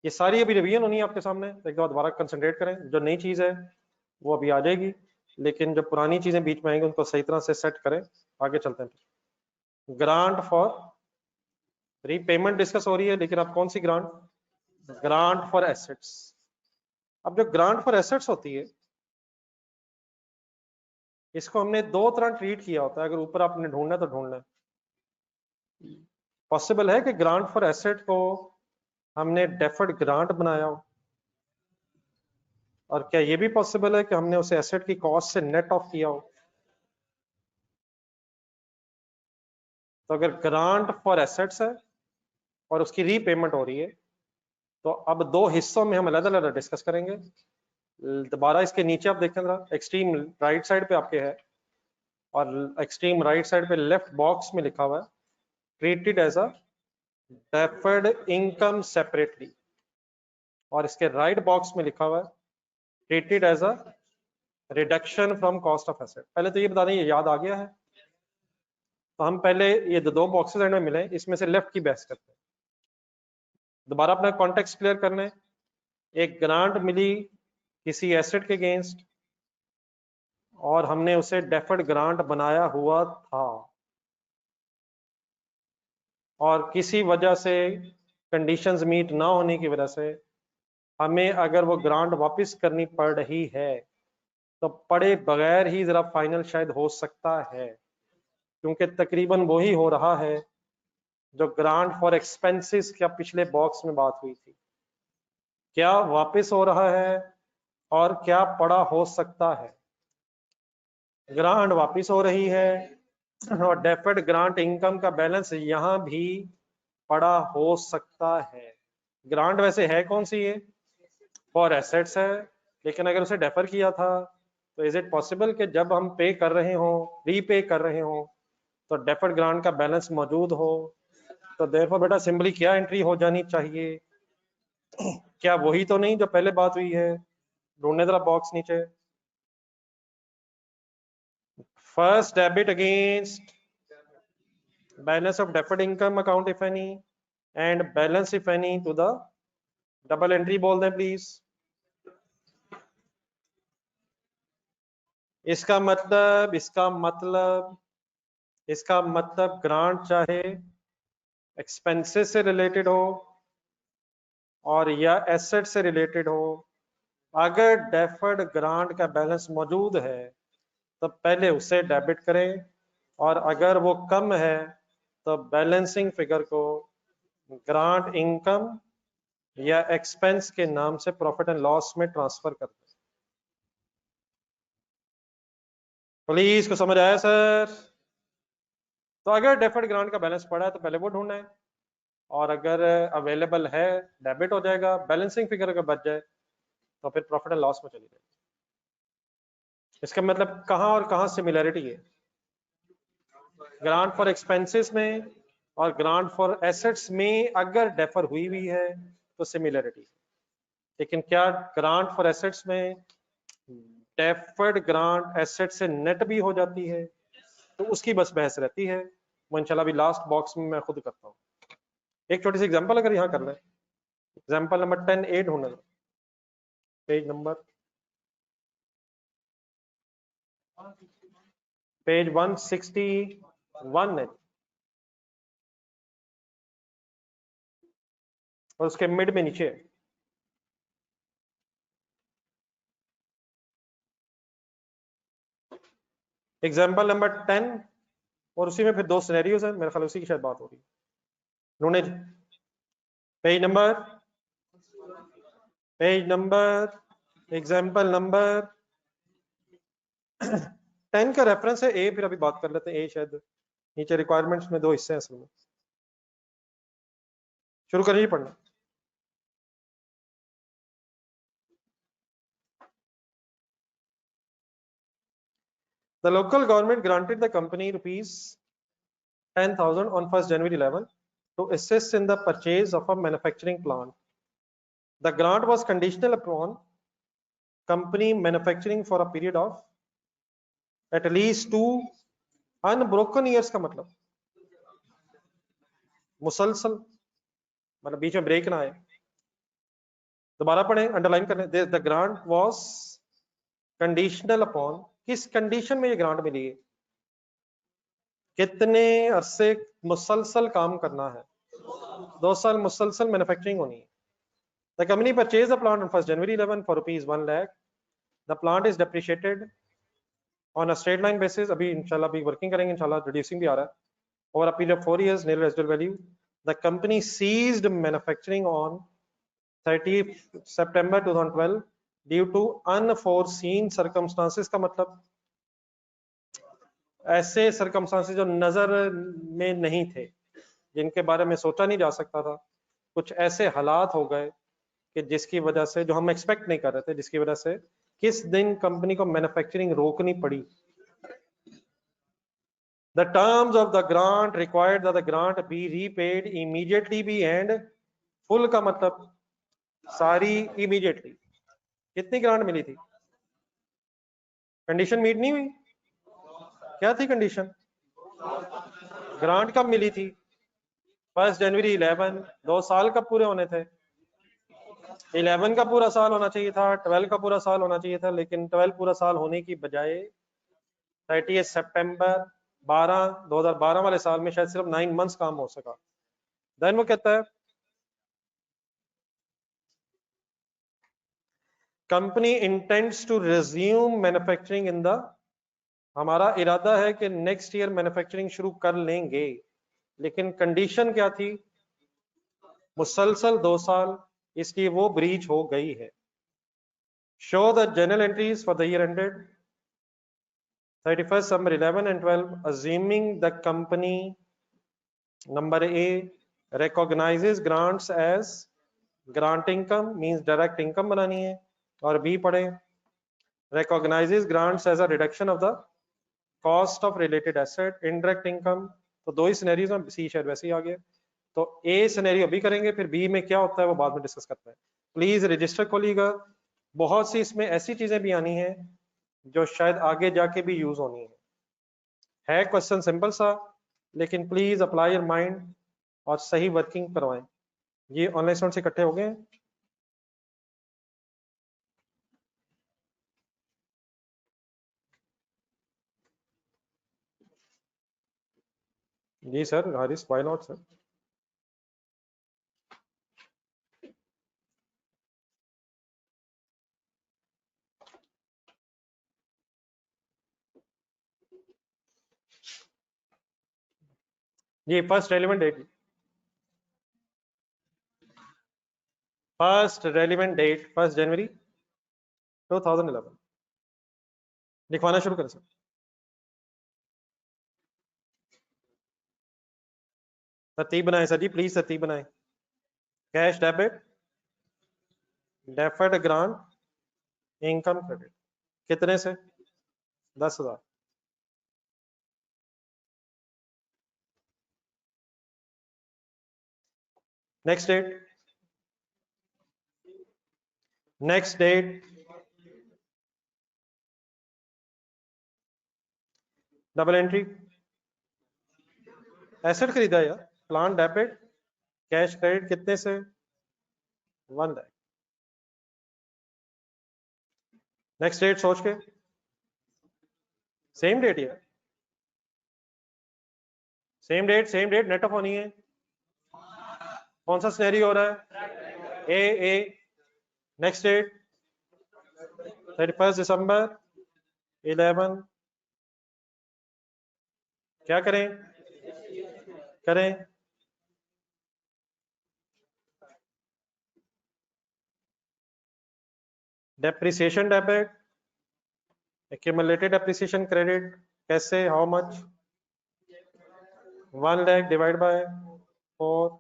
ये सारी अभी रिवीजन होनी है आपके सामने, एक बार दोबारा कंसंट्रेट करें। जो नई चीज है वो अभी आ जाएगी, लेकिन जो पुरानी चीजें बीच में आएंगी उनको सही तरह से सेट करें। आगे चलते हैं। ग्रांट फॉर रीपेमेंट डिस्कस हो रही है, लेकिन अब कौन सी ग्रांट? Grant for assets. अब जो ग्रांट फॉर एसेट्स होती है, इसको हमने दो तरह ट्रीट किया होता है। अगर ऊपर आपने ढूंढना है तो ढूंढना है। पॉसिबल है कि ग्रांट फॉर एसेट को हमने डेफर्ड ग्रांट बनाया हो, और क्या ये भी पॉसिबल है कि हमने उसे एसेट की कॉस्ट से नेट ऑफ किया हो? तो अगर ग्रांट फॉर एसेट्स है और उसकी रीपेमेंट हो रही है, तो अब दो हिस्सों में हम अलग अलग डिस्कस करेंगे। दोबारा इसके नीचे आप देखें जरा, एक्सट्रीम राइट साइड पे आपके है, और एक्सट्रीम राइट साइड पे लेफ्ट बॉक्स में लिखा हुआ है treated as a deferred income separately, और इसके राइट बॉक्स में लिखा हुआ है treated as a reduction from cost of asset. पहले तो ये बता दें, ये याद आ गया है? तो हम पहले ये दो बॉक्सेस एंड में मिले, इसमें से लेफ्ट की बहस करते हैं। दोबारा अपना कॉन्टेक्स्ट क्लियर करना है। एक ग्रांट मिली किसी एसेट के अगेंस्ट, और हमने उसे डेफर्ड ग्रांट बनाया हुआ था, और किसी वजह से कंडीशंस मीट ना होने की वजह से हमें अगर वो ग्रांट वापस करनी पड़ रही है, तो पड़े बगैर ही जरा फाइनल शायद हो सकता है, क्योंकि तकरीबन वही हो रहा है जो ग्रांट फॉर एक्सपेंसेस क्या पिछले बॉक्स में बात हुई थी। क्या वापस हो रहा है और क्या पड़ा हो सकता है? ग्रांट वापस हो रही है, और डेफर्ड ग्रांट इनकम का बैलेंस यहां भी पड़ा हो सकता है। ग्रांट वैसे है कौन सी? है फॉर एसेट्स है, लेकिन अगर उसे डेफर किया था, तो इज इट पॉसिबल कि जब हम पे कर रहे हो, रीपे कर रहे हो, तो डेफर्ड ग्रांट का बैलेंस मौजूद हो? तो देयरफॉर बेटा सिंपली क्या एंट्री हो जानी चाहिए? क्या वही तो नहीं जो पहले बात हुई है? ढूंढने जरा बॉक्स नीचे। First debit against balance of deferred income account if any, and balance if any two the double entry बोल दें प्लीज। इसका मतलब ग्रांट चाहे एक्सपेंसेस से रिलेटेड हो और या एसेट से रिलेटेड हो, अगर डेफर्ड ग्रांट का बैलेंस मौजूद है तो पहले उसे डेबिट करें, और अगर वो कम है तो बैलेंसिंग फिगर को ग्रांट इनकम या एक्सपेंस के नाम से प्रॉफिट एंड लॉस में ट्रांसफर कर दें। प्लीज को समझ आया सर? तो अगर डेफर्ड ग्रांट का बैलेंस पड़ा है तो पहले वो ढूंढना है, और अगर अवेलेबल है डेबिट हो जाएगा। बैलेंसिंग फिगर अगर बच जाए तो फिर प्रॉफिट एंड लॉस में चली जाएगी। इसका मतलब कहां और कहां सिमिलैरिटी है? ग्रांट फॉर एक्सपेंसेस में और ग्रांट फॉर एसेट्स में अगर डेफर हुई है तो सिमिलैरिटी। लेकिन क्या ग्रांट फॉर एसेट्स में डेफर्ड ग्रांट एसेट से नेट भी हो जाती है? तो उसकी बस बहस रहती है, वो इंशाल्लाह भी लास्ट बॉक्स में मैं खुद करता हूँ। एक छोटी सी एग्जांपल अगर यहाँ कर लें, एग्जांपल नंबर 10 8 होना, पेज नंबर पेज 161 है, और उसके मिड में नीचे है। एग्जाम्पल नंबर 10, और उसी में फिर दो सिनेरियोज है, मेरे ख्याल उसी की शायद बात हो रही है। ढूंढे पेज नंबर एग्जाम्पल नंबर 10 का रेफरेंस है ए, फिर अभी बात कर लेते हैं ए, शायद नीचे रिक्वायरमेंट्स में दो हिस्से हैं असल में। शुरू करिए पढ़ना। The local government granted the company rupees 10,000 on 1st January 11 to assist in the purchase of a manufacturing plant. The grant was conditional upon company manufacturing for a period of at least 2 unbroken years। का मतलब मुसलसल, मतलब बीच में break ना आए, दोबारा पढ़ें, underline करें, the grant was conditional upon, किस कंडीशन में ये ग्रांट मिली है, कितने अरसे मुसलसल काम करना है, 2 साल मुसलसल मैन्युफैक्चरिंग होनी है। The company purchase the plant on 1 जनवरी 11 for ₹1 lakh, the plant is depreciated on a straight line basis, अभी इंशाल्लाह अभी वर्किंग करेंगे इंशाल्लाह, रिड्यूसिंग भी आ रहा है, over a period of 4 years, nil residual value. The company ceased manufacturing on 30 September 2012 due to unforeseen circumstances, का मतलब ऐसे circumstances जो नजर में नहीं थे, जिनके बारे में सोचा नहीं जा सकता था, कुछ ऐसे हालात हो गए कि जिसकी वजह से, जो हम एक्सपेक्ट नहीं कर रहे थे, जिसकी वजह से किस दिन कंपनी को मैन्युफैक्चरिंग रोकनी पड़ी। The terms of the grant required that the grant be repaid immediately be and full का मतलब सारी immediately। कितनी ग्रांट मिली थी, कंडीशन मीट नहीं हुई, क्या थी कंडीशन, ग्रांट कब मिली थी, 1 जनवरी 11, 2 साल कब पूरे होने थे, 11 का पूरा साल होना चाहिए था, 12 का पूरा साल होना चाहिए था, लेकिन 12 पूरा साल होने की बजाय 30 सितंबर 2012 वाले साल में शायद सिर्फ 9 मंथ्स काम हो सका। देन वो कहता है company intends to resume manufacturing in the, हमारा इरादा है कि नेक्स्ट ईयर मैन्युफैक्चरिंग शुरू कर लेंगे, लेकिन कंडीशन क्या थी, मुसलसल 2 साल, इसकी वो ब्रीच हो गई है। Show the general entries for the year ended 31 December 11 and 12, assuming the company number A recognizes grants as grant income, means direct income बनानी है, और B पढ़े recognizes grants as a reduction of the cost of related asset, indirect income, तो दो ही scenarios में, सी शायद वैसे ही आ गया, तो ए सिनेरियो अभी करेंगे, फिर बी में क्या होता है वो बाद में डिस्कस करते हैं। प्लीज रजिस्टर खोलिएगा, बहुत सी इसमें ऐसी चीजें भी आनी है जो शायद आगे जाके भी यूज होनी है क्वेश्चन सिंपल सा, लेकिन प्लीज अप्लाई योर माइंड और सही वर्किंग करवाएं। ये ऑनलाइन स्टूडेंट से इकट्ठे हो गए हैं, जी sir, Haris, why not sir. जी first relevant date, first relevant date 1 जनवरी 2011, लिखवाना शुरू करें सर। तरतीब बनाए सर जी, प्लीज तरतीब बनाए। Cash debit, deferred grant, income credit, कितने से, 10,000। Next date, next date, double entry, asset खरीदा या प्लान डेबिट, कैश क्रेडिट कितने से, 1 लाख। नेक्स्ट डेट सोच के, सेम डेट या सेम डेट नेट ऑफ होनी है। कौन सा सिनेरियो हो रहा है, ए। नेक्स्ट डेट 31 दिसंबर 11, क्या करें, करें depreciation debit, accumulated depreciation credit, कैसे, how much, 1 lakh divide by 4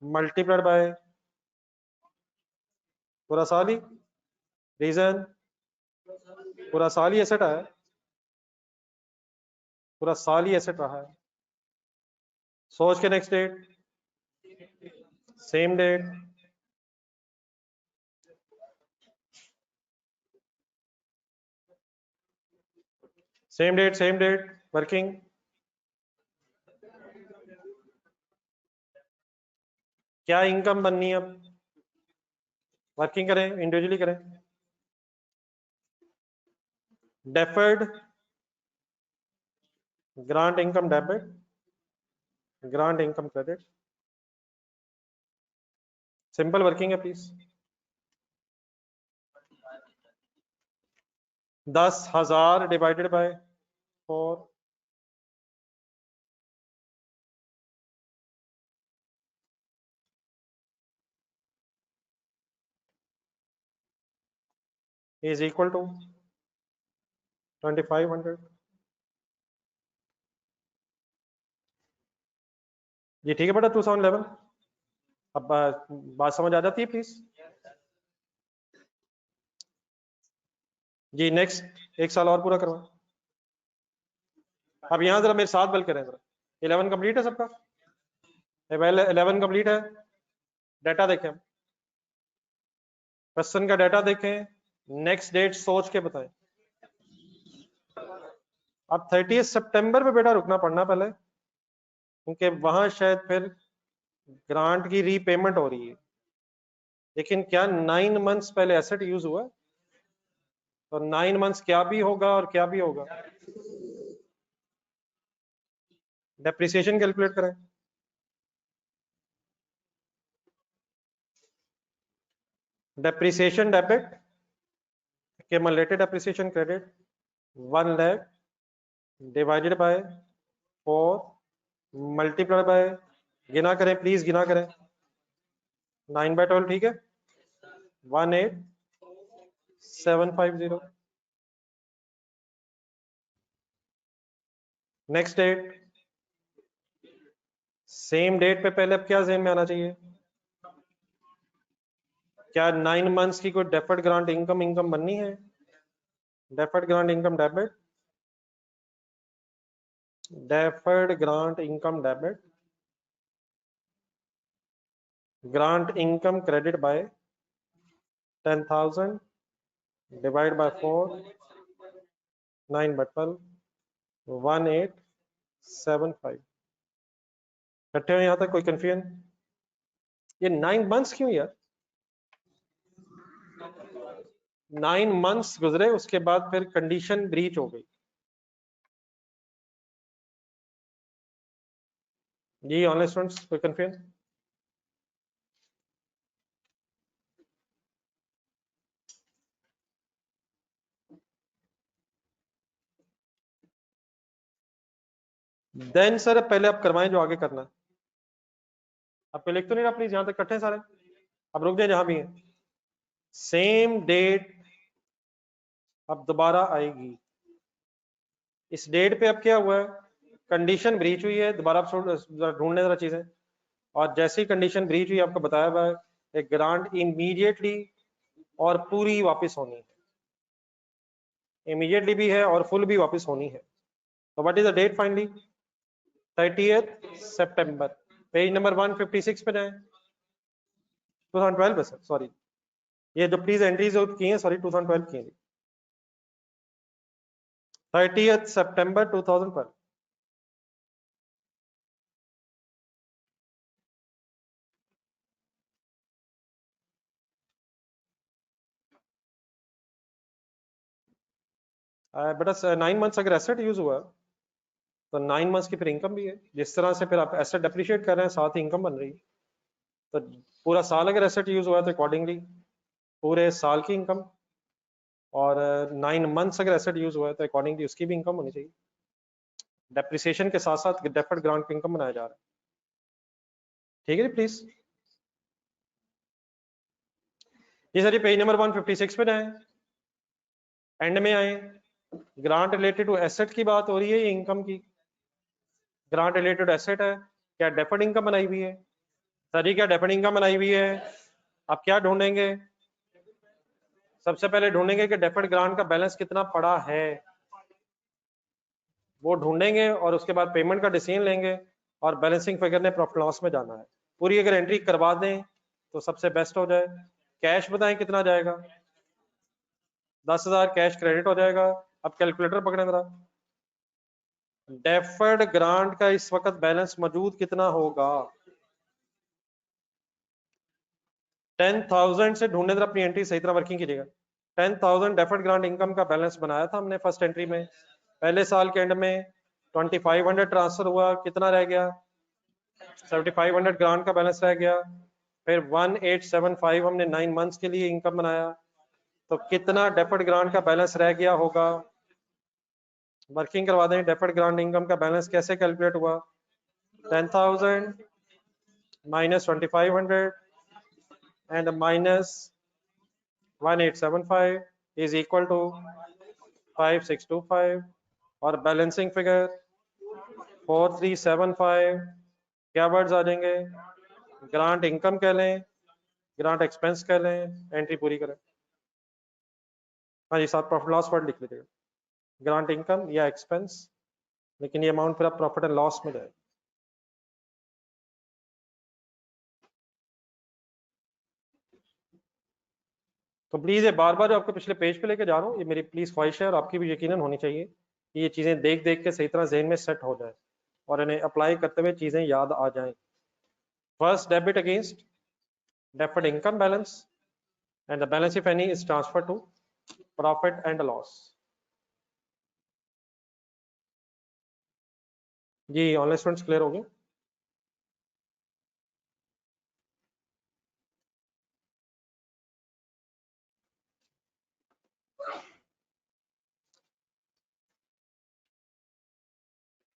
multiplied by पूरा साल ही, रीजन पूरा साल ही एसेट है, पूरा साल ही एसेट रहा है। सोच के next date, same date, same date working, क्या इनकम बननी है अब, वर्किंग करें, इंडिविजुअली करें। Deferred grant income debit, grant income credit, simple working है please. 10,000 divided by 4, is equal to 2500। ये ठीक है बेटा 2011। अब बात समझ आ जाती है प्लीज जी। नेक्स्ट एक साल और पूरा करवा। अब यहां जरा मेरे साथ बल करें जरा। 11 कंप्लीट है सबका? 11 कंप्लीट है। डाटा देखें, क्वेश्चन का डाटा देखें, नेक्स्ट डेट सोच के बताएं। अब 30 सितंबर पे बेटा रुकना पड़ना पहले, क्योंकि वहां शायद फिर ग्रांट की रीपेमेंट हो रही है। लेकिन क्या 9 मंथ्स पहले एसेट यूज हुआ? तो 9 मंथ्स क्या भी होगा और क्या भी होगा? डेप्रिसिएशन कैलकुलेट करें। Depreciation debit, accumulated depreciation credit 1 lakh divided by 4 multiplied by, गिना करें प्लीज, गिना करें। 9/12 ठीक है। 18750। नेक्स्ट डेट, सेम डेट पे पहले अब क्या ज़हन में आना चाहिए? क्या 9 मंथ्स की कोई डेफर्ड ग्रांट इनकम बननी है? Deferred grant income debit, deferred grant income debit, grant income credit by 10,000 divide by 4, 9/12, 1875। इकट्ठे हो यहां तक? कोई कंफ्यूजन? ये 9 मंथ्स क्यों यार? 9 मंथ्स गुजरे, उसके बाद फिर कंडीशन ब्रीच हो गई। जी ऑनलाइन स्टूडेंट्स, कोई कंफ्यूजन? देन सर पहले आप करवाएं जो आगे करना। आपको लिख तो नहीं रहा प्लीज, यहां तक इकट्ठे सारे? अब रुक जाए जहां भी है। सेम डेट अब दोबारा आएगी। इस डेट पे अब क्या हुआ है? कंडीशन ब्रीच हुई है। दोबारा आप ढूंढने जरा चीजें। और जैसी कंडीशन ब्रीच हुई आपको बताया हुआ है, एक ग्रांट इमीडिएटली और पूरी वापस होनी है। इमीडिएटली भी है और फुल भी वापस होनी है। तो what is the date finally? 30 सितंबर। पेज नंबर 156 पे जाएं। 2012 पे सर, सॉरी ये जो प्लीज एंट्रीज की हैं, सॉरी 2012 की हैं। 30 सितंबर 2012। बेटा 9 मंथ्स अगर एसेट यूज हुआ तो 9 मंथ्स की फिर इनकम भी है। जिस तरह से फिर आप एसेट डेप्रिशिएट कर रहे हैं, साथ ही इनकम बन रही है। तो पूरा साल अगर एसेट यूज हुआ है तो अकॉर्डिंगली पूरे साल की इनकम, और 9 मंथ्स अगर एसेट यूज हुआ है तो अकॉर्डिंगली उसकी भी इनकम होनी चाहिए। डेप्रिसिएशन के साथ साथ डेफर्ड ग्रांट इनकम बनाया जा रहा है। ठीक है जी प्लीज। ये सर पेज नंबर 156 पे जाए, एंड में आए। ग्रांट रिलेटेड टू एसेट की बात हो रही है, ये इनकम की? ग्रांट रिलेटेड एसेट है, क्या डेफर्ड इनकम बनाई हुई है? सर क्या डेफर्ड इनकम बनाई हुई है? आप क्या ढूंढेंगे? सबसे पहले ढूंढेंगे कि डेफर्ड ग्रांट का बैलेंस कितना पड़ा है, वो ढूंढेंगे और उसके बाद पेमेंट का डिसीजन लेंगे और बैलेंसिंग फिगर ने प्रॉफिट लॉस में जाना है। पूरी अगर एंट्री करवा दें तो सबसे बेस्ट हो जाए। कैश बताएं कितना जाएगा? 10,000 कैश क्रेडिट हो जाएगा। अब कैलकुलेटर पकड़े जरा। डेफर्ड ग्रांट का इस वक्त बैलेंस मौजूद कितना होगा? 10,000 से ढूंढने जरा अपनी एंट्री सही तरह वर्किंग कीजिएगा। 10,000 डेफर्ड ग्रांट इनकम का बैलेंस बनाया था हमने फर्स्ट एंट्री में, पहले साल के एंड में 2500 ट्रांसफर हुआ, कितना रह गया 7500 ग्रांट का बैलेंस रह गया। फिर 1875 हमने 9 मंथ्स के लिए इनकम बनाया, तो कितना डेफर्ड ग्रांट का बैलेंस रह गया होगा, वर्किंग करवा दें। डेफर्ड ग्रांट इनकम का बैलेंस कैसे कैलकुलेट हुआ, 10,000 minus 2500 and minus 1875 is equal to 5625 और बैलेंसिंग फिगर 4375 क्या वर्ड्स आ जाएंगे, ग्रांट इनकम कह लें, ग्रांट एक्सपेंस कह लें, एंट्री पूरी करें। हाँ जी, साथ प्रॉफिट लॉस वर्ड लिख लीजिएगा, ग्रांट इनकम या एक्सपेंस, लेकिन ये अमाउंट फिर आप प्रॉफिट एंड लॉस में जाए। तो प्लीज ये बार बार आपको पिछले पेज पे लेके जा रहा हूँ, ये मेरी प्लीज ख्वाहिश है और आपकी भी यकीनन होनी चाहिए कि ये चीजें देख देख के सही तरह जहन में सेट हो जाए और इन्हें अप्लाई करते हुए चीजें याद आ जाएं। First, debit against deferred income balance and the balance if any is transferred to profit and loss। जी ऑनलाइन स्टूडेंट्स क्लियर हो गए?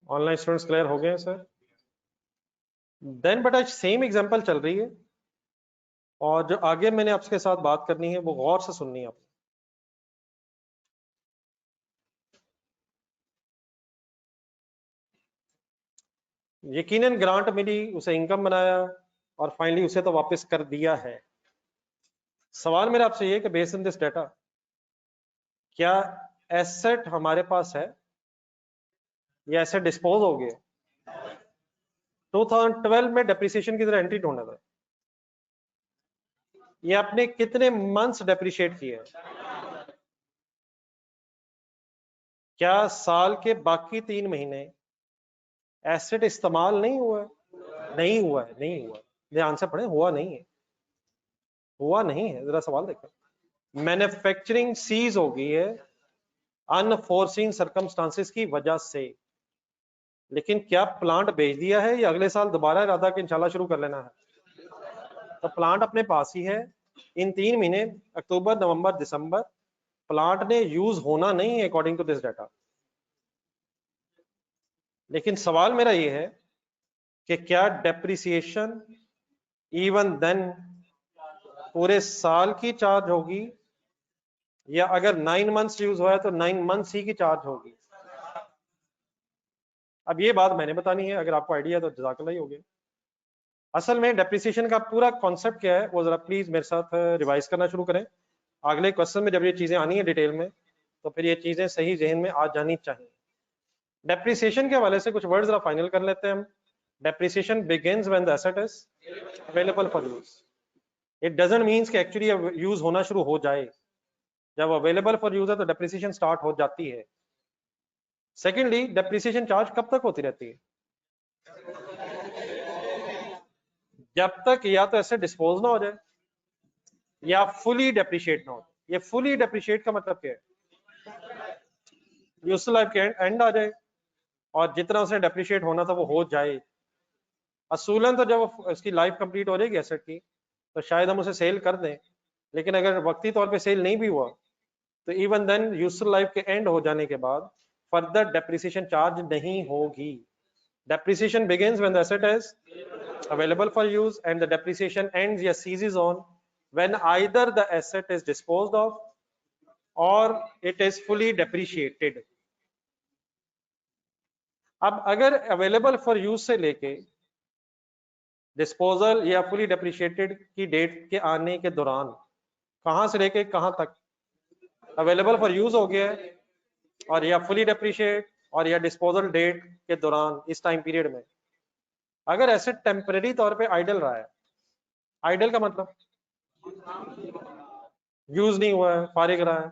ऑनलाइन स्टूडेंट्स क्लियर हो गए हैं सर? देन बट आज सेम एग्जांपल चल रही है और जो आगे मैंने आपके साथ बात करनी है वो गौर से सुननी है आपने। यकीनन ग्रांट मिली, उसे इनकम बनाया और फाइनली उसे तो वापस कर दिया है। सवाल मेरा आपसे ये कि बेस्ड ऑन दिस डाटा क्या एसेट हमारे पास है या एसेट डिस्पोज हो गए? 2012 में डेप्रिसिएशन की तरह एंट्री ढूंढना था, ये आपने कितने मंथ्स डेप्रिशिएट किए हैं? क्या साल के बाकी 3 महीने एसेट इस्तेमाल नहीं हुआ है? नहीं हुआ है, नहीं हुआ। ध्यान से पढ़े, हुआ नहीं है, हुआ नहीं है। जरा सवाल देखो, मैन्युफैक्चरिंग सीज हो गई है अनफोर्सीन सर्कमस्टांसेस की वजह से, लेकिन क्या प्लांट बेच दिया है या अगले साल दोबारा इरादा कि इंशाल्लाह शुरू कर लेना है? तो प्लांट अपने पास ही है। इन 3 महीने अक्टूबर नवंबर दिसंबर प्लांट ने यूज होना नहीं है अकॉर्डिंग टू दिस डाटा। लेकिन सवाल मेरा ये है कि क्या डेप्रिसिएशन इवन देन पूरे साल की चार्ज होगी या अगर 9 मंथ्स यूज हुआ है तो 9 मंथ्स ही की चार्ज होगी? अब ये बात मैंने बतानी है, अगर आपको आइडिया है तो जज़ाकल्लाह ही हो गया। असल में डेप्रिसिएशन का पूरा कॉन्सेप्ट क्या है वो जरा प्लीज मेरे साथ रिवाइज करना शुरू करें। अगले क्वेश्चन में जब ये चीजें आनी है डिटेल में तो फिर ये चीजें सही जहन में आ जानी चाहिए। डेप्रिसिएशन के हवाले से कुछ वर्ड जरा फाइनल कर लेते हैं हम। Depreciation begins when the asset is available for use. It doesn't means कि एक्चुअली यूज होना शुरू हो जाए, जब अवेलेबल फॉर यूज है तो डेप्रिसिएशन स्टार्ट हो जाती है। सेकेंडली, डेप्रिसिएशन चार्ज कब तक होती रहती है? जब तक या तो ऐसे डिस्पोज ना हो जाए या फुली डेप्रिशिएट ना हो। ये फुली डेप्रिशिएट का मतलब क्या है? यूजफुल लाइफ के एंड आ जाए और जितना उसने डेप्रिशिएट होना था वो हो जाए। असूलन तो जब उसकी लाइफ कंप्लीट हो जाएगी एसेट की तो शायद हम उसे सेल कर दें, लेकिन अगर वक्ती तौर पे सेल नहीं भी हुआ तो इवन देन यूजफुल लाइफ के एंड हो जाने के बाद फर्दर डेप्रिसिएशन चार्ज नहीं होगी। Depreciation begins when the asset is available for use and the depreciation ends या ceases on when either the asset is disposed of or it is fully depreciated। अब अगर available for use से लेके disposal या fully depreciated की date के आने के दौरान कहां से लेके कहां तक अवेलेबल फॉर यूज हो गया है और या फुली डेप्रिशिएट और या डिस्पोजल डेट के दौरान इस टाइम पीरियड में अगर एसेट टेम्परेरी तौर पे आइडल रहा है, आइडल का मतलब यूज नहीं हुआ है, फारिग रहा है,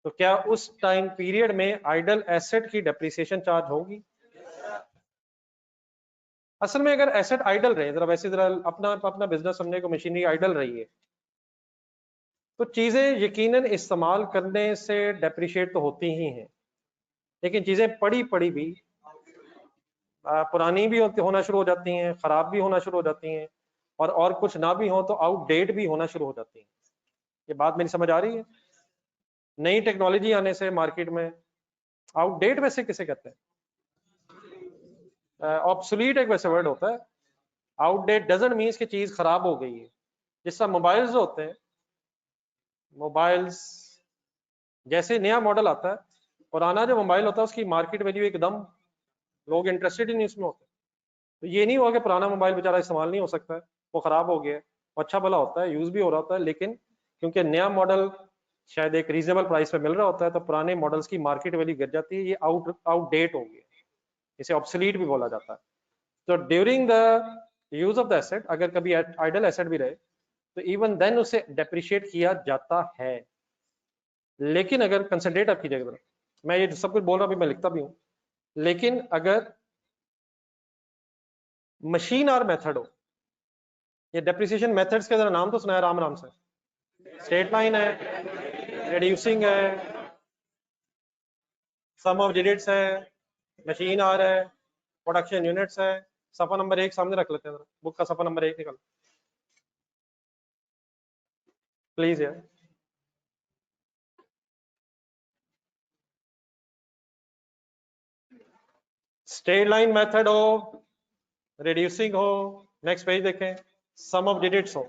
तो क्या उस टाइम पीरियड में आइडल एसेट की डेप्रिसिएशन चार्ज होगी? असल में अगर एसेट आइडल रहे, जरा वैसे जरा अपना बिजनेस समझने को मशीनरी आइडल रही है तो चीजें यकीनन इस्तेमाल करने से डेप्रिशिएट तो होती ही हैं, लेकिन चीजें पड़ी पड़ी भी पुरानी भी होना शुरू हो जाती हैं, खराब भी होना शुरू हो जाती हैं, और कुछ ना भी हो तो आउटडेट भी होना शुरू हो जाती हैं। ये बात मेरी समझ आ रही है? नई टेक्नोलॉजी आने से मार्केट में आउटडेट वैसे किसे कहते हैं? ऑब्सोलीट एक वैसे वर्ड होता है। आउटडेट डजंट मीन्स कि चीज खराब हो गई है। जिस तरह मोबाइल्स होते हैं, मोबाइल्स जैसे नया मॉडल आता है, पुराना जो मोबाइल होता है उसकी मार्केट वैल्यू एकदम, लोग इंटरेस्टेड ही नहीं उसमें होते। तो ये नहीं हुआ कि पुराना मोबाइल बेचारा इस्तेमाल नहीं हो सकता है, वो खराब हो गया है, अच्छा भला होता है, यूज भी हो रहा होता है, लेकिन क्योंकि नया मॉडल शायद एक रीजनेबल प्राइस पे मिल रहा होता है, तो पुराने मॉडल्स की मार्केट वैल्यू गिर जाती है, ये आउटडेट हो गया, इसे ऑब्सोलीट भी बोला जाता है। तो during the use of the asset, अगर कभी आइडल एसेट भी रहे तो इवन देन उसे डेप्रिशिएट किया जाता है। लेकिन अगर कंसंट्रेट आप कीजिएगा, मैं ये सब कुछ बोल रहा हूँ, मैं लिखता भी हूँ, लेकिन अगर मशीन और मेथड हो, ये डेप्रिसिएशन मेथड्स के जरा नाम तो सुनाया राम राम से। स्ट्रेट लाइन है, रिड्यूसिंग है, सम ऑफ डिजिट्स है, मशीन आर है, प्रोडक्शन यूनिट्स है। सफा नंबर 1 सामने रख लेते हैं, बुक का सफा नंबर 1 निकल प्लीज यार। स्ट्रेट लाइन मेथड हो, रिड्यूसिंग हो, नेक्स्ट पेज देखें, सम ऑफ डिजिट्स हो,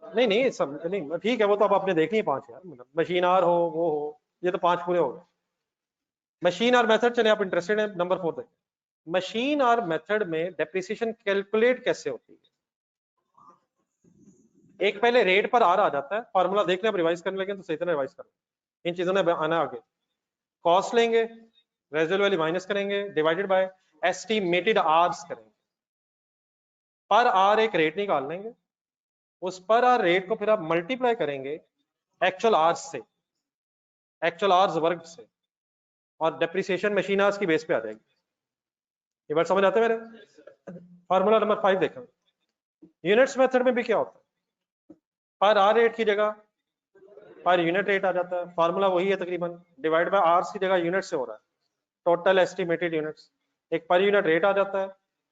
नहीं नहीं सब नहीं ठीक है, वो तो अब आपने देखनी है 5 यार, मतलब मशीन आर हो, वो हो, ये तो 5 पूरे हो गए। मशीन और मेथड, चले आप इंटरेस्टेड है नंबर 4 देखें। मशीन और मेथड में डेप्रिसिएशन कैलकुलेट कैसे होती है? एक पहले रेट पर आर आ जाता है, फॉर्मूला देख लें, आप रिवाइज करने लगे तो सही तरह रिवाइज कर, इन चीजों ने आना आगे। कॉस्ट लेंगे, रेजिडुअल वैल्यू माइनस करेंगे, डिवाइडेड बाय एस्टिमेटेड आर्स करेंगे, पर आर एक रेट निकाल लेंगे, उस पर आर रेट को फिर आप मल्टीप्लाई करेंगे एक्चुअल आर्स से, एक्चुअल आर्स वर्ग से, और डेप्रिसिएशन मशीन आर्स की बेस पे आ जाएगी। ये बात समझ आते हैं मेरे? फॉर्मूला नंबर 5 देखें। यूनिट्स मेथड में भी क्या होता है, पर आर रेट की जगह पर यूनिट रेट आ जाता है, फार्मूला वही है तकरीबन, डिवाइड बाय आर्स की जगह यूनिट से हो रहा है, टोटल एस्टिमेटेड यूनिट्स, एक पर यूनिट रेट आ जाता है,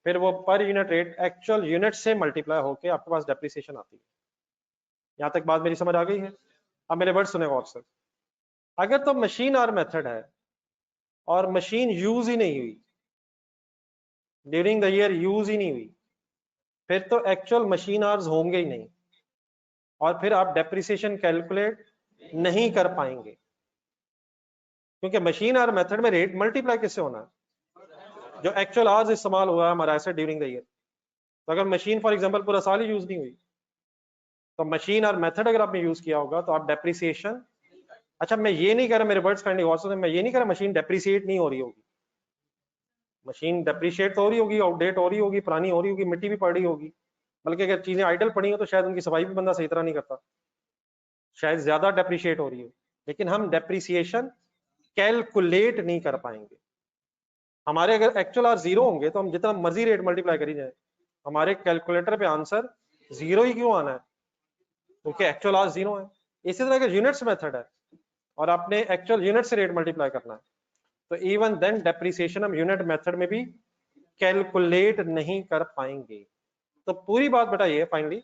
फिर वो per unit rate actual unit से मल्टीप्लाई होकर आपके पास डेप्रिसिएशन आती है। यहां तक बात मेरी समझ आ गई है? अब मेरे वर्ड सुने और सर, अगर तो मशीन आर मेथड है और मशीन यूज ही नहीं हुई, ड्यूरिंग द ईयर यूज ही नहीं हुई, फिर तो एक्चुअल मशीन आवर्स होंगे ही नहीं, और फिर आप डेप्रिसिएशन कैलकुलेट नहीं कर पाएंगे, क्योंकि मशीन आवर मेथड में रेट मल्टीप्लाई किससे होना है? जो एक्चुअल आवर्स इस्तेमाल हुआ है हमारा एसेट ड्यूरिंग द ईयर। तो अगर मशीन फॉर एग्जांपल पूरा साल ही यूज नहीं हुई, तो मशीन और मेथड अगर आपने यूज किया होगा तो आप डेप्रिसिएशन, अच्छा मैं ये नहीं कह रहा, मेरे वर्ड्स काइंडली गौर से, मैं ये नहीं कह रहा मशीन डेप्रिसिएट नहीं हो रही होगी, मशीन डेप्रिशिएट तो हो रही होगी, आउटडेट हो रही होगी, पुरानी हो रही होगी, मिट्टी भी पड़ रही होगी, बल्कि अगर चीजें आइडल पड़ी हो तो शायद उनकी सफाई भी बंदा सही तरह नहीं करता, शायद ज्यादा डेप्रिशिएट हो रही हो, लेकिन हम डेप्रिसिएशन कैलकुलेट नहीं कर पाएंगे। हमारे अगर एक्चुअल आर जीरो होंगे तो हम जितना मर्जी रेट मल्टीप्लाई करी जाए, हमारे कैलकुलेटर पे आंसर जीरो ही क्यों आना है? क्योंकि एक्चुअल आर जीरो है। इसी तरह अगर यूनिट्स मेथड है और आपने एक्चुअल यूनिट से रेट मल्टीप्लाई करना है, तो इवन देन डेप्रिसिएशन हम यूनिट मेथड में भी कैलकुलेट नहीं कर पाएंगे। तो पूरी बात बेटा ये फाइनली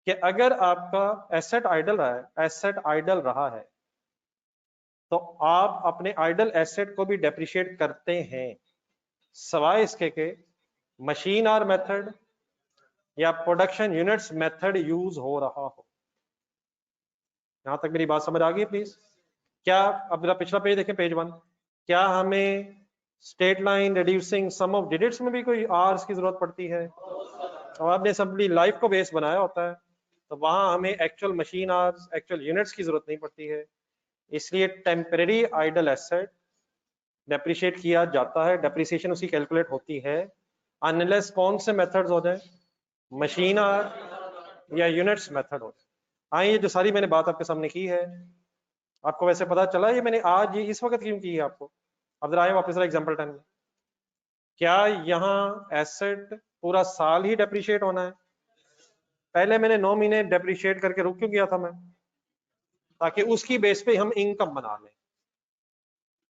कि अगर आपका एसेट आइडल रहा है, एसेट आइडल रहा है, तो आप अपने आइडल एसेट को भी डेप्रिशिएट करते हैं, सवाए इसके के मशीन आर मेथड या प्रोडक्शन यूनिट्स मेथड यूज हो रहा हो। यहां तक मेरी बात समझ आ गई प्लीज? क्या अब मेरा पिछला पेज देखें, पेज 1, क्या हमें straight line, reducing, sum of digits में भी कोई आर्स की जरूरत पड़ती है? और आपने सिंपली लाइफ को बेस बनाया होता है, तो वहां हमें actual machine hours, actual units की जरूरत नहीं पड़ती है, इसलिए टेम्परेरी आइडल एसेट डेप्रिशिएट किया जाता है, डेप्रिसिएशन उसकी कैलकुलेट होती है, अनलेस कौन से मेथड्स हो जाए, मशीन आर या यूनिट्स मेथड हो जाए। ये जो सारी मैंने बात आपके सामने की है, आपको वैसे पता चला ये मैंने आज ये इस वक्त क्यों की है आपको? अब जरा आए वापस एग्जांपल 10 में, क्या यहाँ एसेट पूरा साल ही डेप्रिशिएट होना है? पहले मैंने 9 महीने डेप्रिशिएट करके रुक क्यों गया था मैं? ताकि उसकी बेस पे हम इनकम बना लें।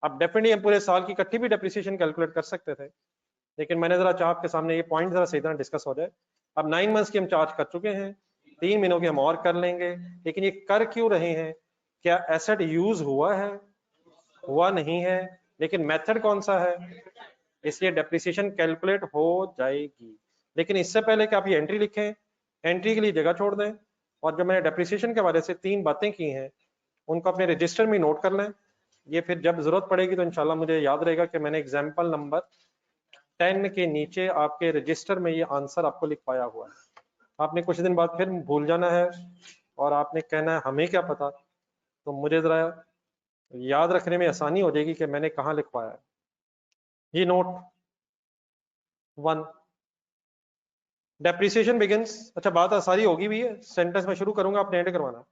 अब डेफिनेटली हम पूरे साल की इकट्ठी भी डेप्रिसिएशन कैलकुलेट कर सकते थे, लेकिन मैंने जरा चाह आपके सामने ये पॉइंट जरा सही तरह डिस्कस हो जाए। अब 9 मंथ्स की हम चार्ज कर चुके हैं, 3 महीनों की हम और कर लेंगे, लेकिन ये कर क्यों रहे हैं? क्या एसेट यूज हुआ है? हुआ नहीं है, लेकिन मेथड कौन सा है? इसलिए डेप्रिसिएशन कैलकुलेट हो जाएगी। लेकिन इससे पहले कि आप ये एंट्री लिखें, एंट्री के लिए जगह छोड़ दें, और जो मैंने डेप्रिसिएशन के हवाले से 3 बातें की हैं उनको अपने रजिस्टर में नोट कर लें। ये फिर जब जरूरत पड़ेगी तो इंशाल्लाह मुझे याद रहेगा कि मैंने एग्जाम्पल नंबर 10 के नीचे आपके रजिस्टर में ये आंसर आपको लिखवाया हुआ है। आपने कुछ दिन बाद फिर भूल जाना है और आपने कहना है हमें क्या पता, तो मुझे जरा याद रखने में आसानी हो जाएगी कि मैंने कहाँ लिखवाया है। ये नोट 1, डेप्रिसिएशन बिगिंस। अच्छा बात सारी होगी भी है, सेंटेंस में शुरू करूंगा, आपने एंड करवाना।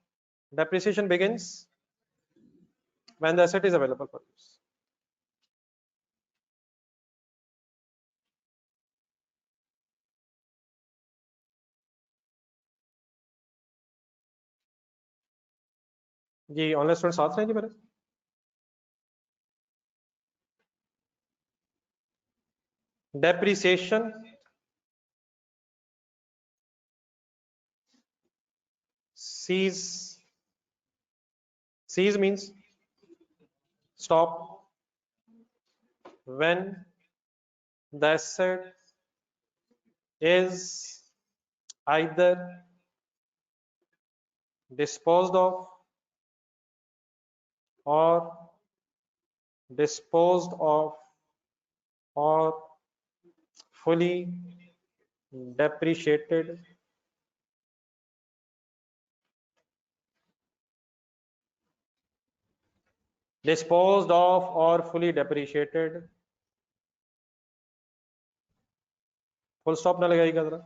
Depreciation begins when the asset is available for use. जी ऑनलाइन स्टूडेंट साथ हैं जी मेरे? Depreciation cease means stop when the asset is either disposed of or disposed of or fully depreciated disposed of or fully depreciated। Full stop ना लगाइएगा जरा,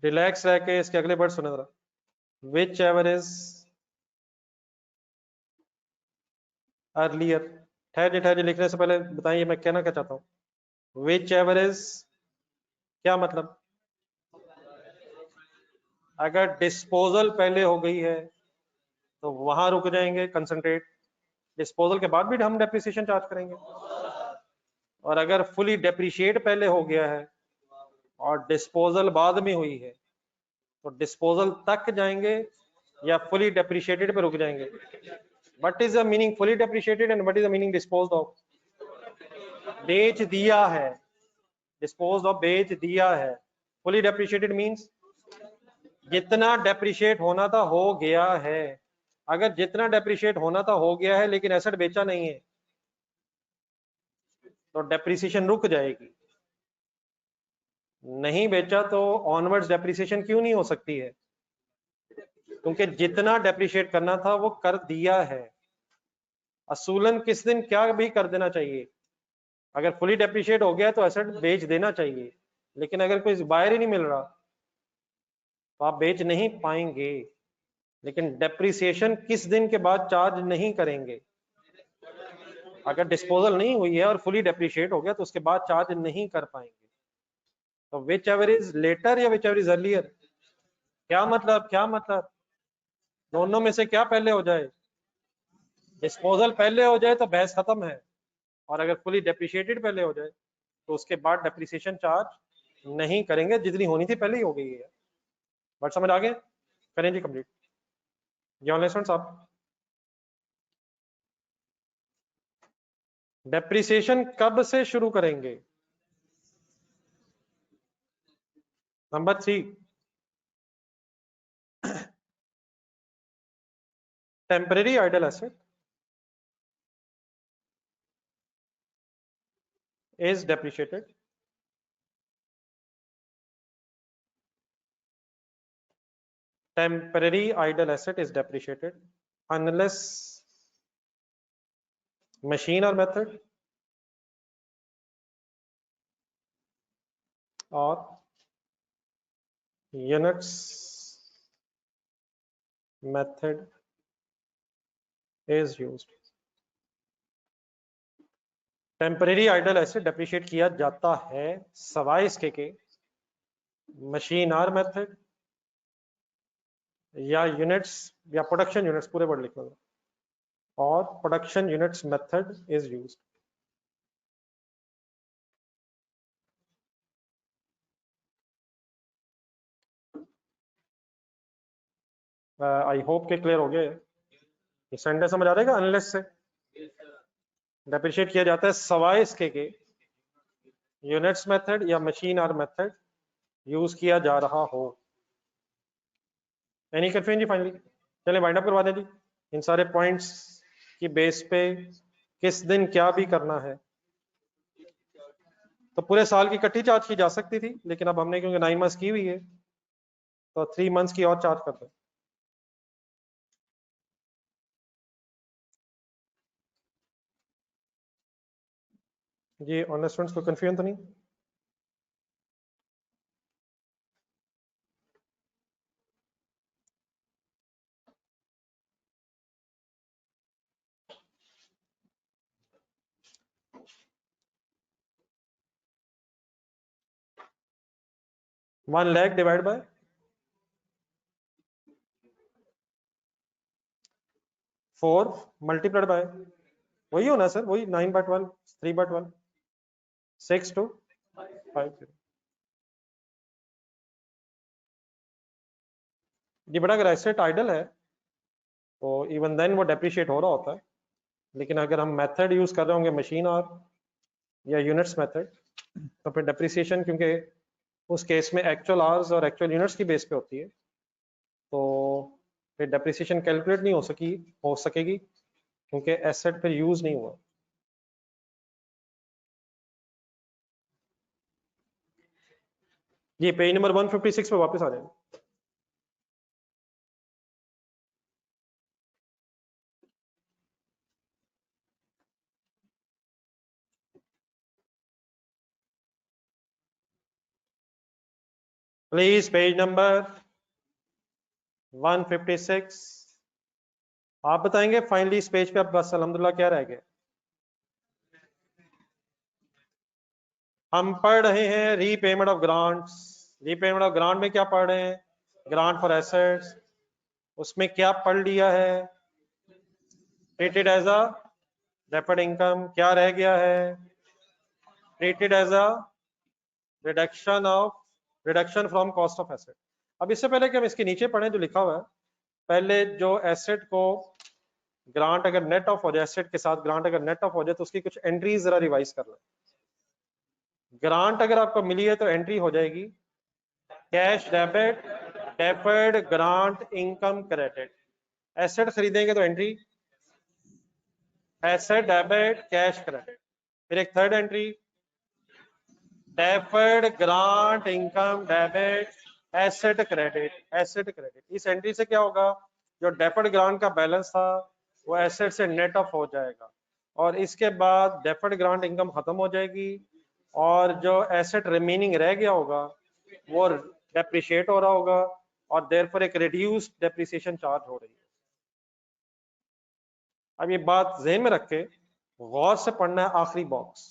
relax रह के इसके अगले वर्ड सुने जरा। विच एवर इज अर्लियर, ठहरिए ठहरिए, लिखने से पहले बताइए मैं कहना क्या चाहता हूँ। विच एवर इज क्या मतलब? अगर डिस्पोजल पहले हो गई है तो वहां रुक जाएंगे, कंसंट्रेट। डिस्पोजल के बाद भी हम डेप्रिसिएशन चार्ज करेंगे। और अगर फुली डेप्रिशिएट पहले हो गया है और डिस्पोजल बाद में हुई है तो डिस्पोजल तक जाएंगे या फुली डेप्रिशिएटेड पे रुक जाएंगे? What is the meaning fully depreciated and what is the meaning disposed of? बेच दिया है, डिस्पोज्ड ऑफ बेच दिया है। फुली डेप्रिशिएटेड मींस जितना डेप्रिशिएट होना था हो गया है। अगर जितना डेप्रिशिएट होना था हो गया है लेकिन एसेट बेचा नहीं है तो डेप्रिसिएशन रुक जाएगी। नहीं बेचा तो ऑनवर्ड्स डेप्रिसिएशन क्यों नहीं हो सकती है? क्योंकि जितना डेप्रिशिएट करना था वो कर दिया है। असूलन किस दिन क्या भी कर देना चाहिए, अगर फुली डेप्रिशिएट हो गया तो एसेट बेच देना चाहिए, लेकिन अगर कोई बायर ही नहीं मिल रहा तो आप बेच नहीं पाएंगे। लेकिन डेप्रिसिएशन किस दिन के बाद चार्ज नहीं करेंगे? अगर डिस्पोजल नहीं हुई है और फुली डेप्रिशिएट हो गया तो उसके बाद चार्ज नहीं कर पाएंगे। तो विच एवर इज लेटर या विच एवर इज अर्लियर, क्या मतलब? क्या मतलब दोनों में से क्या पहले हो जाए? डिस्पोजल पहले हो जाए तो बहस खत्म है, और अगर फुली डेप्रिशिएटेड पहले हो जाए तो उसके बाद डेप्रिसिएशन चार्ज नहीं करेंगे, जितनी होनी थी पहले ही हो गई है। बट समझ आ गए? करें जी कंप्लीट ये ऑनलाइन स्टूडेंट्स। आप डेप्रिसिएशन कब से शुरू करेंगे? Number 3, temporary idle asset is depreciated temporary idle asset is depreciated unless machine or method or units method is used। Temporary idle asset depreciate किया जाता है सवाए इसके के मशीन आर मेथड या यूनिट्स या प्रोडक्शन यूनिट्स, पूरे वर्ड लिख लो, और production units method is used. I hope के क्लियर हो गए। ये सेंटेंस समझ आ रहेगा अनलेस से डेप्रिशिएट किया जाता है सवाए इसके के यूनिट्स मेथड या मशीन आर मेथड यूज किया जा रहा हो। एनी कंफ्यूजन जी? फाइनली चले वाइंड अप करवा दें जी इन सारे पॉइंट्स की बेस पे किस दिन क्या भी करना है। तो पूरे साल की इकट्ठी चार्ज की जा सकती थी, लेकिन अब हमने क्योंकि 9 मंथ्स की हुई है तो 3 मंथ्स की और चार्ज कर दो जी। ऑनर स्टूडेंट्स को कंफ्यूजन तो नहीं? One lakh divide by 4 multiplied bye वही होना सर, वही 9/12 3/12 6 to 5 जी। बड़ा अगर एसेट आइडल है तो इवन देन वो डेप्रिशिएट हो रहा होता है, लेकिन अगर हम मेथड यूज कर रहे होंगे मशीन और या यूनिट्स मेथड तो फिर डेप्रिसिएशन, क्योंकि उस केस में एक्चुअल आवर्स और एक्चुअल यूनिट्स की बेस पे होती है, तो फिर डेप्रिसिएशन कैलकुलेट नहीं हो सकेगी क्योंकि एसेट फिर यूज नहीं हुआ। ये पेज नंबर 156 पे वापस आ जाए। Please page number 156। आप बताएंगे फाइनली इस पेज पे अब बस अल्हम्दुलिल्लाह क्या रह गया। हम पढ़ रहे हैं repayment of grants. Repayment of grant में क्या पढ़ रहे हैं? Grant for assets. उसमें क्या पढ़ लिया है? Treated as a deferred income. क्या रह गया है? Treated as a reduction from cost of asset. अब इससे पहले कि हम इसके नीचे पढ़ें जो लिखा हुआ है, पहले जो एसेट को ग्रांट अगर नेट ऑफ हो जाए, एसेट के साथ ग्रांट अगर नेट ऑफ हो जाए तो उसकी कुछ एंट्रीज जरा रिवाइज कर लें। ग्रांट अगर आपको मिली है तो एंट्री हो जाएगी cash debit deferred grant income credit. Asset खरीदेंगे तो entry asset debit cash credit. फिर एक third entry deferred grant income debit asset credit. Asset credit इस एंट्री से क्या होगा? जो डेफर्ड ग्रांट का बैलेंस था वो एसेट से नेट ऑफ हो जाएगा, और इसके बाद डेफर्ड ग्रांट इनकम खत्म हो जाएगी, और जो एसेट रिमेनिंग रह गया होगा वो डेप्रिशिएट हो रहा होगा, और देयरफॉर एक रिड्यूस्ड डेप्रिसिएशन चार्ज हो रही है। अब ये बात ज़हन में रख के गौर से पढ़ना है आखिरी box,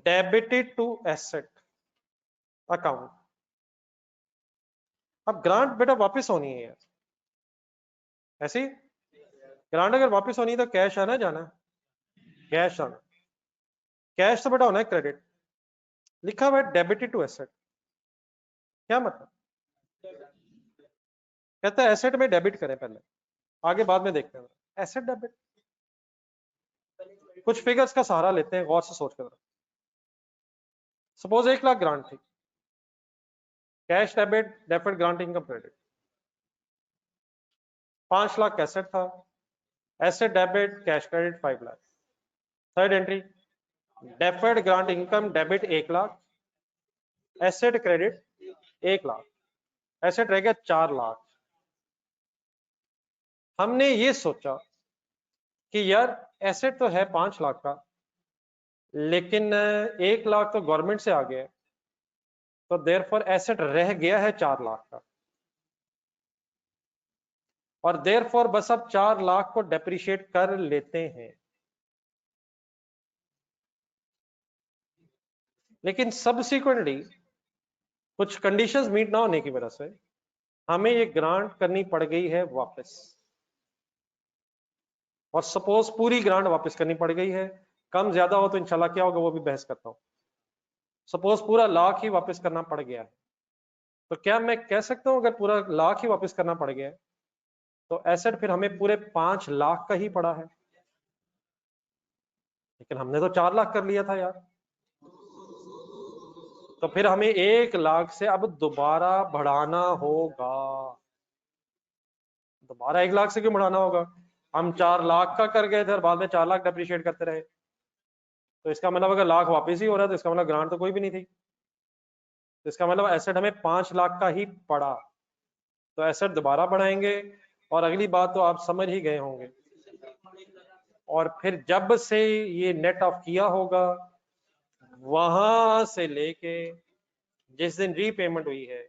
debited to asset account. अब ग्रांट बेटा वापस होनी है यार, ऐसी ग्रांट अगर वापस होनी है तो कैश आना जाना, कैश आना। कैश तो बेटा होना है क्रेडिट। लिखा हुआ है डेबिटेड टू एसेट, क्या मतलब? कहता है एसेट में डेबिट करें पहले, आगे बाद में देखते हैं। एसेट डेबिट, कुछ फिगर्स का सहारा लेते हैं, गौर से सोच कर। सपोज 1 लाख ग्रांट थी, cash debit deferred grant income credit. 5 lakh asset था, asset debit cash credit 5 lakh. Third entry deferred grant income debit 1 lakh, asset credit 1 lakh, asset रह गया 4 लाख। हमने ये सोचा कि यार एसेट तो है 5 लाख का, लेकिन 1 लाख तो गवर्नमेंट से आ गया, तो देयरफॉर एसेट रह गया है 4 लाख का, और देयरफॉर बस अब 4 लाख को डेप्रिशिएट कर लेते हैं। लेकिन सब्सिक्वेंटली कुछ कंडीशंस मीट ना होने की वजह से हमें ये ग्रांट करनी पड़ गई है वापस, और सपोज पूरी ग्रांट वापस करनी पड़ गई है, कम ज्यादा हो तो इंशाल्लाह क्या होगा वो भी बहस करता हूं। सपोज पूरा लाख ही वापस करना पड़ गया है, तो क्या मैं कह सकता हूं अगर पूरा लाख ही वापस करना पड़ गया है तो एसेट फिर हमें पूरे 5 लाख का ही पड़ा है, लेकिन हमने तो 4 लाख कर लिया था यार। तो फिर हमें 1 लाख से अब दोबारा बढ़ाना होगा। दोबारा 1 लाख से क्यों बढ़ाना होगा? हम 4 लाख का कर गए थे और बाद में 4 लाख डेप्रिशिएट करते रहे, तो इसका मतलब अगर लाख वापस ही हो रहा है तो इसका मतलब ग्रांट तो कोई भी नहीं थी, तो इसका मतलब एसेट हमें 5 लाख का ही पड़ा। तो एसेट दोबारा बढ़ाएंगे, और अगली बात तो आप समझ ही गए होंगे। और फिर जब से ये नेट ऑफ किया होगा वहां से लेके जिस दिन रीपेमेंट हुई है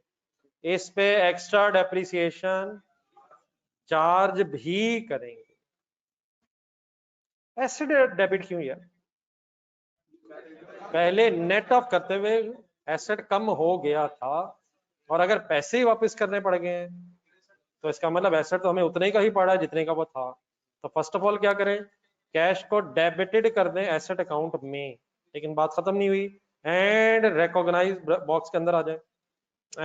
इस पे एक्स्ट्रा डेप्रिसिएशन चार्ज भी करेंगे। एसिड डेबिट क्यों यार? पहले नेट ऑफ करते हुए एसेट कम हो गया था, और अगर पैसे ही वापस करने पड़ गए हैं तो इसका मतलब एसेट तो हमें उतने का ही पड़ा है जितने का वो था। तो फर्स्ट ऑफ ऑल क्या करें, कैश को डेबिटेड कर दें एसेट अकाउंट में। लेकिन बात खत्म नहीं हुई, एंड रिकॉग्नाइज बॉक्स के अंदर आ जाए।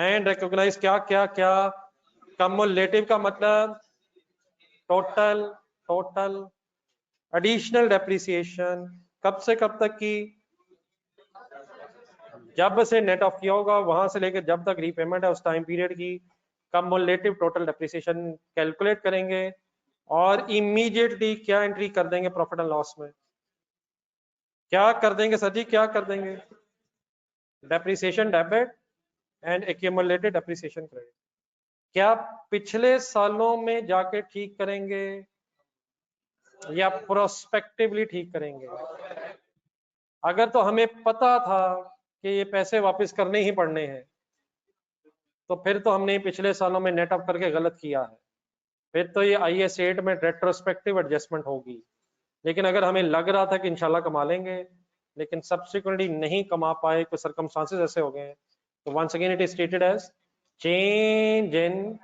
एंड रिकॉग्नाइज क्या क्या क्या? कम्युलेटिव का मतलब टोटल, टोटल एडिशनल डेप्रिसिएशन कब से कब तक की? जब से नेट ऑफ किया होगा वहां से लेकर जब तक रीपेमेंट है उस टाइम पीरियड की कम्युलेटिव टोटल डेप्रिसिएशन कैलकुलेट करेंगे, और इमीडिएटली क्या एंट्री कर देंगे प्रॉफिट एंड लॉस में? क्या कर देंगे सर जी, क्या कर देंगे? Depreciation debit and accumulated depreciation credit. क्या पिछले सालों में जाके ठीक करेंगे या प्रोस्पेक्टिवली ठीक करेंगे? अगर तो हमें पता था कि ये पैसे वापस करने ही पड़ने हैं तो फिर तो हमने पिछले सालों में नेट ऑफ करके गलत किया है, फिर तो ये IAS 8 में रेट्रोस्पेक्टिव एडजस्टमेंट होगी। लेकिन अगर हमें लग रहा था कि इंशाल्लाह कमा लेंगे लेकिन सब्सिक्वेंटली नहीं कमा पाए, कुछ सर्कमस्टांसेस ऐसे हो गए हैं, तो once again it is stated as change in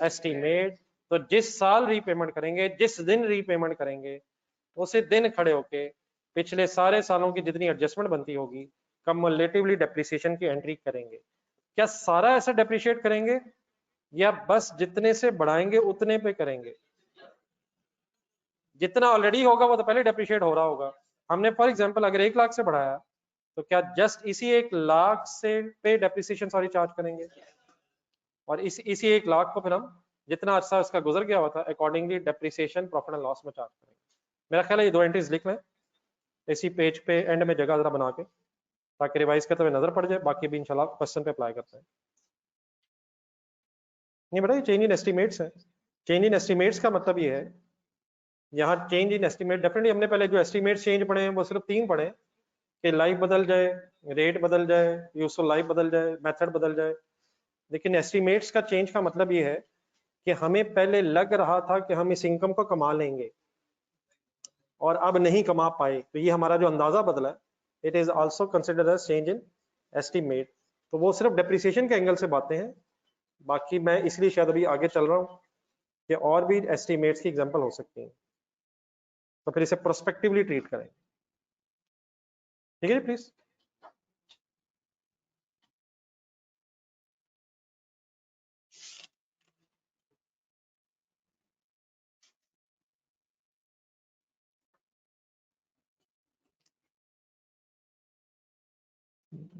estimate. तो जिस साल रीपेमेंट करेंगे, जिस दिन रीपेमेंट करेंगे, उसी दिन खड़े होके पिछले सारे सालों की जितनी एडजस्टमेंट बनती होगी कम्युलेटिवली डेप्रिसिएशन की एंट्री करेंगे। क्या सारा ऐसा डेप्रिशिएट करेंगे या बस जितने से बढ़ाएंगे उतने पे करेंगे? जितना ऑलरेडी होगा वो तो पहले डेप्रिशिएट हो रहा होगा। हमने फॉर एग्जांपल अगर 1 लाख से बढ़ाया तो क्या जस्ट इसी 1 लाख से पे डेप्रिसिएशन सॉरी चार्ज करेंगे, और इसी 1 लाख को फिर हम जितना अर्सा उसका गुजर गया हुआ था accordingly depreciation profit and loss में चार्ज करेंगे। मेरा ख्याल है ये 2 एंट्रीज लिख लें इसी पेज पे एंड में जगह जरा बना के, ताकि रिवाइज करते हुए नजर पड़ जाए। बाकी भी इंशाल्लाह क्वेश्चन पे अप्लाई करते हैं। नहीं बेटा, ये चेंज इन एस्टिमेट्स है। चेंज इन एस्टिमेट्स का मतलब ये है, यहाँ चेंज इन एस्टिमेट डेफिनेटली हमने पहले जो एस्टिमेट चेंज पढ़े हैं वो सिर्फ 3 पढ़े कि लाइफ बदल जाए, रेट बदल जाए, यूजफुल लाइफ बदल जाए, मेथड बदल जाए। लेकिन एस्टिमेट्स का चेंज का मतलब ये है कि हमें पहले लग रहा था कि हम इस इनकम को कमा लेंगे और अब नहीं कमा पाए, तो ये हमारा जो अंदाजा बदला है, it is also considered as change in estimate. तो वो सिर्फ डेप्रिसिएशन के एंगल से बातें हैं, बाकी मैं इसलिए शायद अभी आगे चल रहा हूँ कि और भी एस्टिमेट्स की एग्जांपल हो सकती हैं, तो फिर इसे प्रोस्पेक्टिवली ट्रीट करें। ठीक है जी, प्लीज।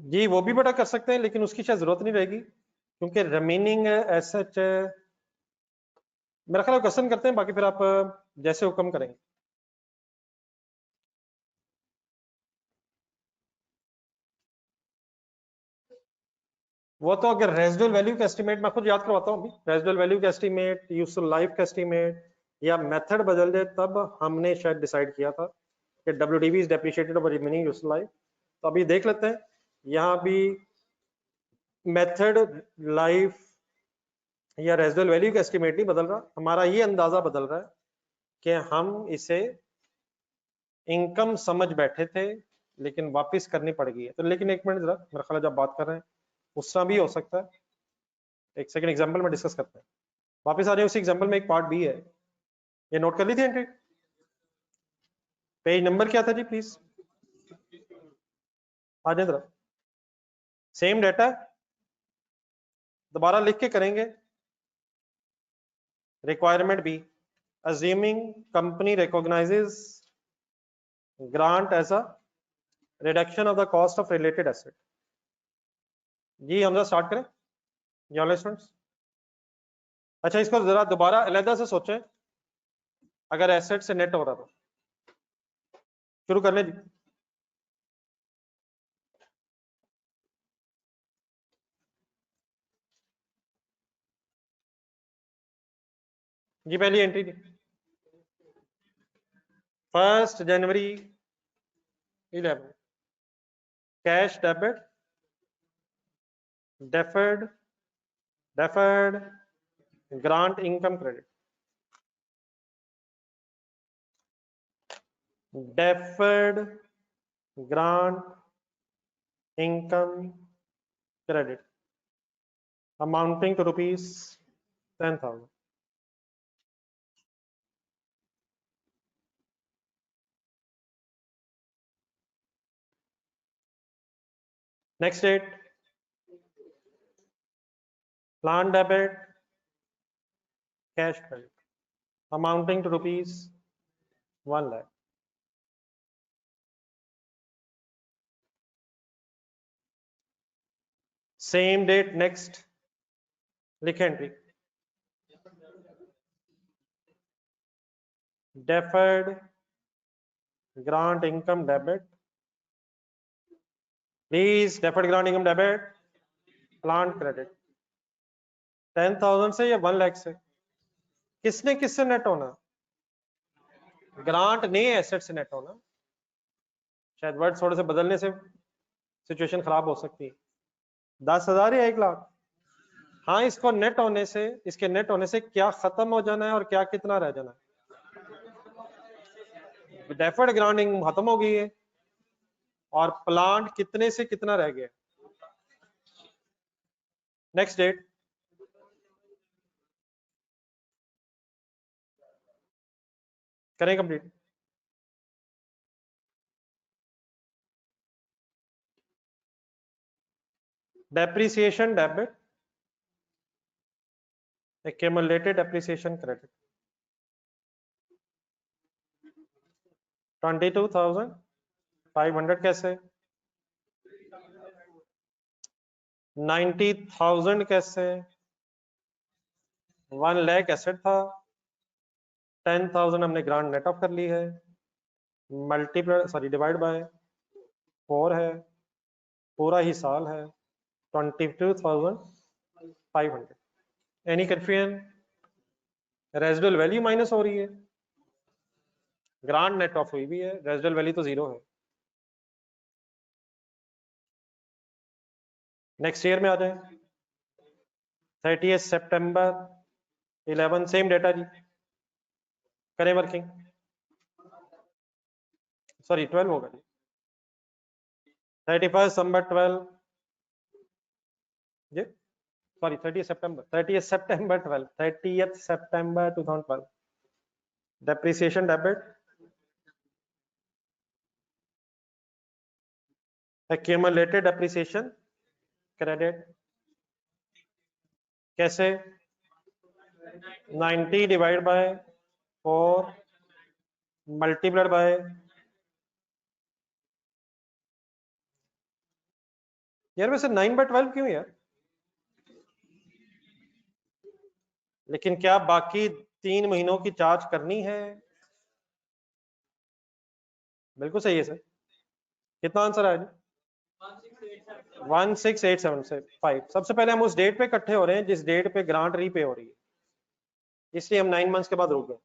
जी वो भी बड़ा कर सकते हैं लेकिन उसकी शायद जरूरत नहीं रहेगी, क्योंकि रिमेनिंग एज सच मेरा ख्याल क्वेश्चन करते हैं, बाकी फिर आप जैसे हुक्म करेंगे। वो तो अगर रेजिडुअल वैल्यू का एस्टीमेट मैं खुद याद करवाता हूँ, अभी रेजिडुअल वैल्यू का एस्टीमेट, यूजफुल लाइफ का एस्टीमेट या मेथड बदल जाए तब हमने शायद डिसाइड किया था कि WDV is depreciated over remaining useful life. तो अभी देख लेते हैं, यहाँ भी मेथड, लाइफ या रेजिडुअल वैल्यू का एस्टीमेट नहीं बदल रहा, हमारा ये अंदाजा बदल रहा है कि हम इसे इनकम समझ बैठे थे लेकिन वापस करनी पड़ेगी। तो लेकिन एक मिनट जरा, मेरा ख्याल है जब बात कर रहे हैं उस तरह भी हो सकता है। एक सेकंड, एग्जांपल में डिस्कस करते हैं। वापस आ जाए उसी एग्जांपल में, एक पार्ट बी है, ये नोट कर ली थी एंट्री। पेज नंबर क्या था जी प्लीज, आ जाए जरा। सेम डाटा दोबारा लिख के करेंगे। Requirement B, assuming company recognizes grant as a reduction of the cost of related asset। जी हम स्टार्ट करें जी स्टूडेंट्स। अच्छा इसको जरा दोबारा अलग से सोचें, अगर एसेट से नेट हो रहा तो शुरू कर लें जी। जी पहली एंट्री थी 1 जनवरी 11, cash debit deferred grant income credit, deferred grant income credit amounting to rupees 10,000। Next date, plant debit, cash credit, amounting to rupees 1 lakh. Same date, next, लिख entry. Deferred grant income debit. Please, deferred grant income debit, plant credit. 10,000 से या 1 लाख से, किससे net होना? Grant ने asset से net होना। शायद वर्ड थोड़े से बदलने से सिचुएशन खराब हो सकती है। 10,000 या 1 लाख? हाँ, इसको नेट होने से, इसके नेट होने से क्या खत्म हो जाना है और क्या कितना रह जाना है? डेफर्ड ग्रांट इनकम खत्म हो गई है और प्लांट कितने से कितना रह गया। नेक्स्ट डेट, करें complete. Depreciation debit, accumulated depreciation credit 22,500 कैसे, 90,000 कैसे, 1 लाख एसेट था, 10,000 हमने ग्रांट नेट ऑफ कर ली है, डिवाइड बाय 4 है, पूरा ही साल है 22,500। Any confusion? Residual value minus हो रही है, ग्रांट नेट ऑफ हुई भी है, रेजिडुअल वैल्यू तो 0 है। नेक्स्ट ईयर में आ जाए, 30 सितंबर 11, सेम डेटा जी, करें वर्किंग, सॉरी 12 होगा जी, 31 दिसंबर 12 जी, सॉरी 30 सितंबर 12, 30 सितंबर 2012। Depreciation debit, accumulated depreciation credit कैसे, 90 डिवाइड बाय 4 मल्टीप्लाइड बाय, यार वैसे 9/12 क्यों यार? लेकिन क्या बाकी 3 महीनों की चार्ज करनी है? बिल्कुल सही है सर। कितना आंसर आया जी? 1687 सबसे पहले हम उस डेट पे इकट्ठे हो रहे हैं जिस डेट पे ग्रांट रीपे हो रही है, इसलिए हम 9 मंथ्स के बाद रुक गए।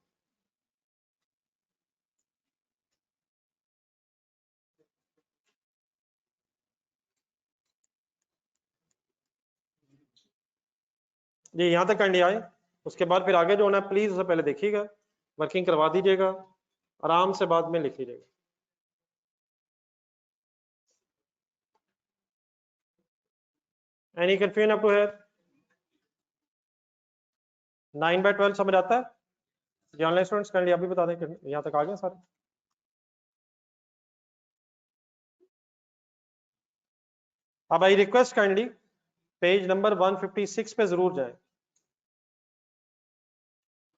जी यहाँ तक करनी आए, उसके बाद फिर आगे जो होना है प्लीज उसे पहले देखिएगा, वर्किंग करवा दीजिएगा, आराम से बाद में लिख लीजिएगा। Any confusion up to here? 9/12 समझ आता है? जो ऑनलाइन स्टूडेंट्स कर लिया अभी बता दें, यहाँ तक आ गए सारे? अब I request kindly page number 156 पे जरूर जाए।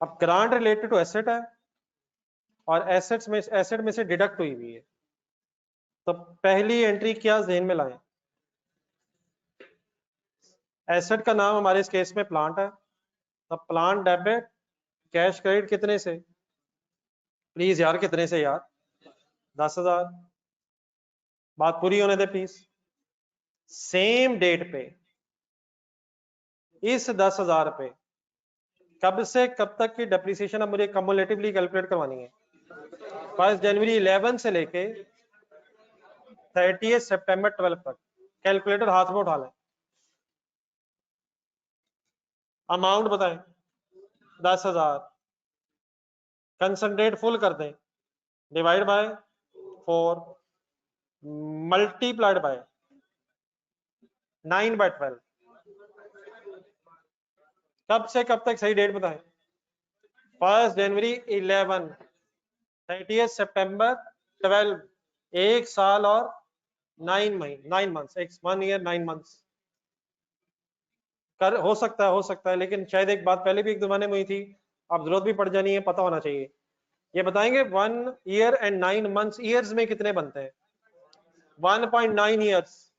अब ग्रांट रिलेटेड टू एसेट है और एसेट में से डिडक्ट हुई हुई है, तो पहली एंट्री क्या ज़हन में लाएं? एसेट का नाम हमारे इस केस में प्लांट है, तो प्लांट डेबिट कैश क्रेडिट कितने से? प्लीज यार कितने से यार? 10,000। बात पूरी होने दे प्लीज। सेम डेट पे इस 10,000 पे कब से कब तक की डेप्रिसिएशन अब मुझे कम्युलेटिवली कैलकुलेट करवानी है। 1 जनवरी 11 से लेके 30 सितंबर 12 तक। कैलकुलेटर हाथ में उठा लें, अमाउंट बताएं। 10,000 कंसंट्रेट फुल कर दें, डिवाइड बाय 4 मल्टीप्लाइड बाय 9/12। कब से कब तक सही डेट बताएं? 1 जनवरी 11, 30 सितंबर 12, 1 साल और 9 मंथ्स, 1 ईयर 9 मंथ्स। कर हो सकता है, लेकिन शायद एक बात पहले भी एक जमाने में हुई थी, अब जरूरत भी पड़ जानी है, पता होना चाहिए। ये बताएंगे 1 ईयर एंड 9 मंथ्स ईयर्स में कितने बनते हैं? 1.9 ईयर्स।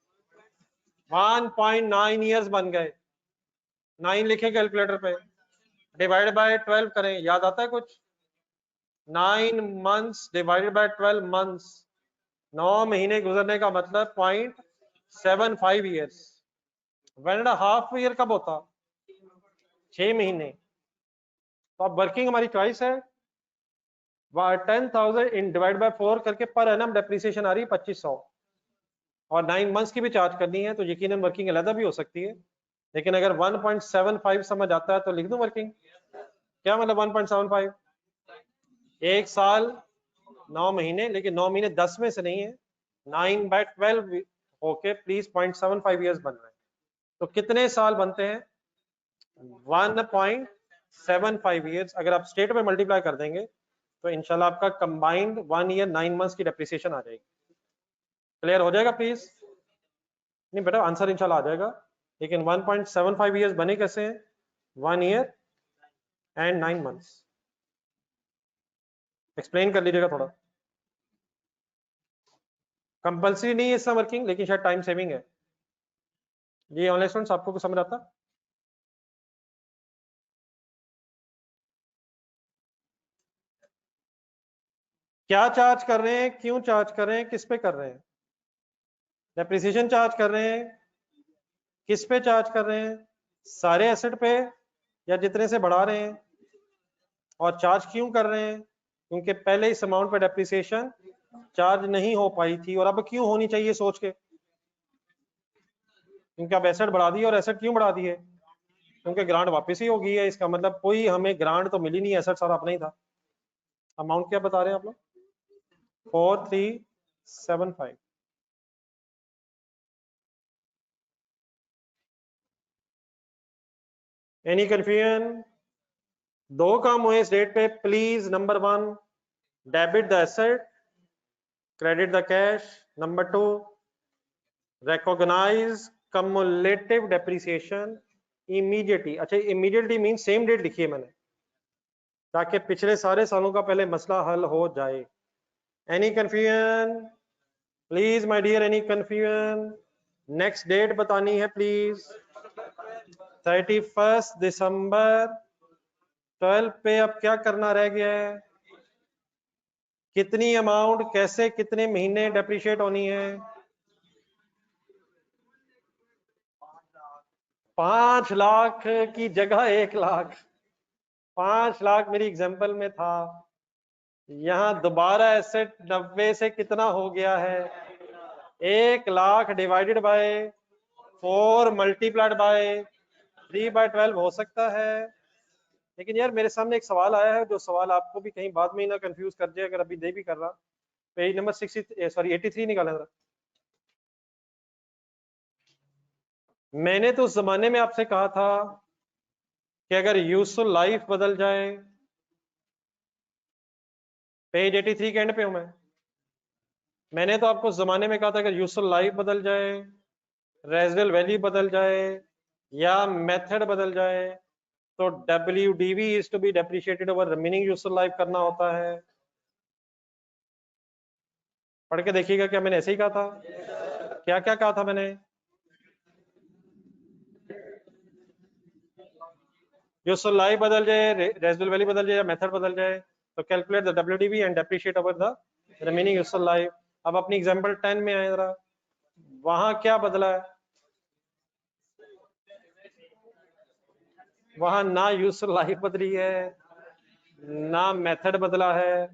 1.9 ईयर्स बन गए। 9 लिखे कैलकुलेटर पे, डिवाइड बाय 12 करें, याद आता है कुछ? 9 मंथ्स डिवाइडेड बाय 12 मंथ्स, 9 महीने गुजरने का मतलब 0.75 ईयर्स। 1.5 ईयर कब होता? 6 महीने। तो अब वर्किंग हमारी चॉइस है, 10,000 इन डिवाइड बाय 4 करके पर एनम डेप्रिसिएशन आ रही है 2500, और 9 मंथ्स की भी चार्ज करनी है, तो यकीनन वर्किंग अलग भी हो सकती है। लेकिन अगर 1.75 समझ आता है तो लिख दूं वर्किंग। क्या मतलब 1.75? 1 साल 9 महीने, लेकिन 9 महीने 10 में से नहीं है, 9/12 होके प्लीज 0.75 ईयर्स बन रहे हैं। तो कितने साल बनते हैं? 1.75 ईयर्स। अगर आप स्टेट में मल्टीप्लाई कर देंगे तो इंशाल्लाह आपका कंबाइंड 1 ईयर 9 मंथ्स की डेप्रिसिएशन आ जाएगी। क्लियर हो जाएगा प्लीज? नहीं बेटा, आंसर इंशाल्लाह आ जाएगा, लेकिन 1.75 ईयर्स बने कैसे हैं? 1 ईयर एंड 9 मंथ्स। एक्सप्लेन कर लीजिएगा थोड़ा। कंपल्सरी नहीं है इसका वर्किंग, लेकिन शायद टाइम सेविंग है। ये ऑनलाइन स्टूडेंट्स आपको कुछ समझ आता? क्या चार्ज कर रहे हैं, क्यों चार्ज कर रहे हैं, किस पे कर रहे हैं? डेप्रिसिएशन चार्ज कर रहे हैं, किस पे चार्ज कर रहे हैं? सारे एसेट पे या जितने से बढ़ा रहे हैं? और चार्ज क्यों कर रहे हैं? क्योंकि पहले इस अमाउंट पे डेप्रिसिएशन चार्ज नहीं हो पाई थी, और अब क्यों होनी चाहिए सोच के? क्योंकि अब एसेट बढ़ा दी, और एसेट क्यों बढ़ा दी है? क्योंकि ग्रांट वापस ही हो गई है। इसका मतलब कोई हमें ग्रांट तो मिली नहीं, एसेट सारा अपना ही था। अमाउंट क्या बता रहे हैं आप लोग? 4375। Any confusion? दो काम हुए इस डेट पे please. Number 1, debit the asset, credit the cash. Number 2, recognize cumulative depreciation immediately। अच्छा, immediately मीन सेम डेट लिखी है मैंने, ताकि पिछले सारे सालों का पहले मसला हल हो जाए। Any confusion please my dear? Any confusion? Next date बतानी है प्लीज। 31 दिसंबर 12 पे अब क्या करना रह गया है? कितनी अमाउंट, कैसे, कितने महीने डेप्रिशिएट होनी है? 5 लाख की जगह 1 लाख। 5 लाख मेरी एग्जाम्पल में था, यहाँ दोबारा एसेट 90 से कितना हो गया है? 1 lakh divided by 4 multiplied bye 3/12 हो सकता है। लेकिन यार मेरे सामने एक सवाल आया है, जो सवाल आपको भी कहीं बाद में ही ना कंफ्यूज कर जाए, अगर अभी दे भी कर रहा। पेज नंबर 83 निकालें जरा। मैंने तो उस जमाने में आपसे कहा था कि अगर यूसफुल लाइफ बदल जाए, पेज 83 के एंड पे हूं मैंने तो आपको उस जमाने में कहा था अगर यूसफुल लाइफ बदल जाए, रेजिडल वैल्यू बदल जाए या मेथड बदल जाए तो WDV is to be depreciated over remaining useful life करना होता है। पढ़ के देखिएगा, क्या मैंने ऐसे ही कहा था? क्या क्या कहा था मैंने? यूसफुल लाइफ बदल जाए, रेजिडुअल वैल्यू बदल जाए या मेथड बदल जाए तो calculate the WDV and depreciate over the remaining useful life. अब अपनी एग्जांपल 10 में आए जरा, वहां क्या बदला है? वहां ना यूसफुल लाइफ बदली है, ना मेथड बदला है,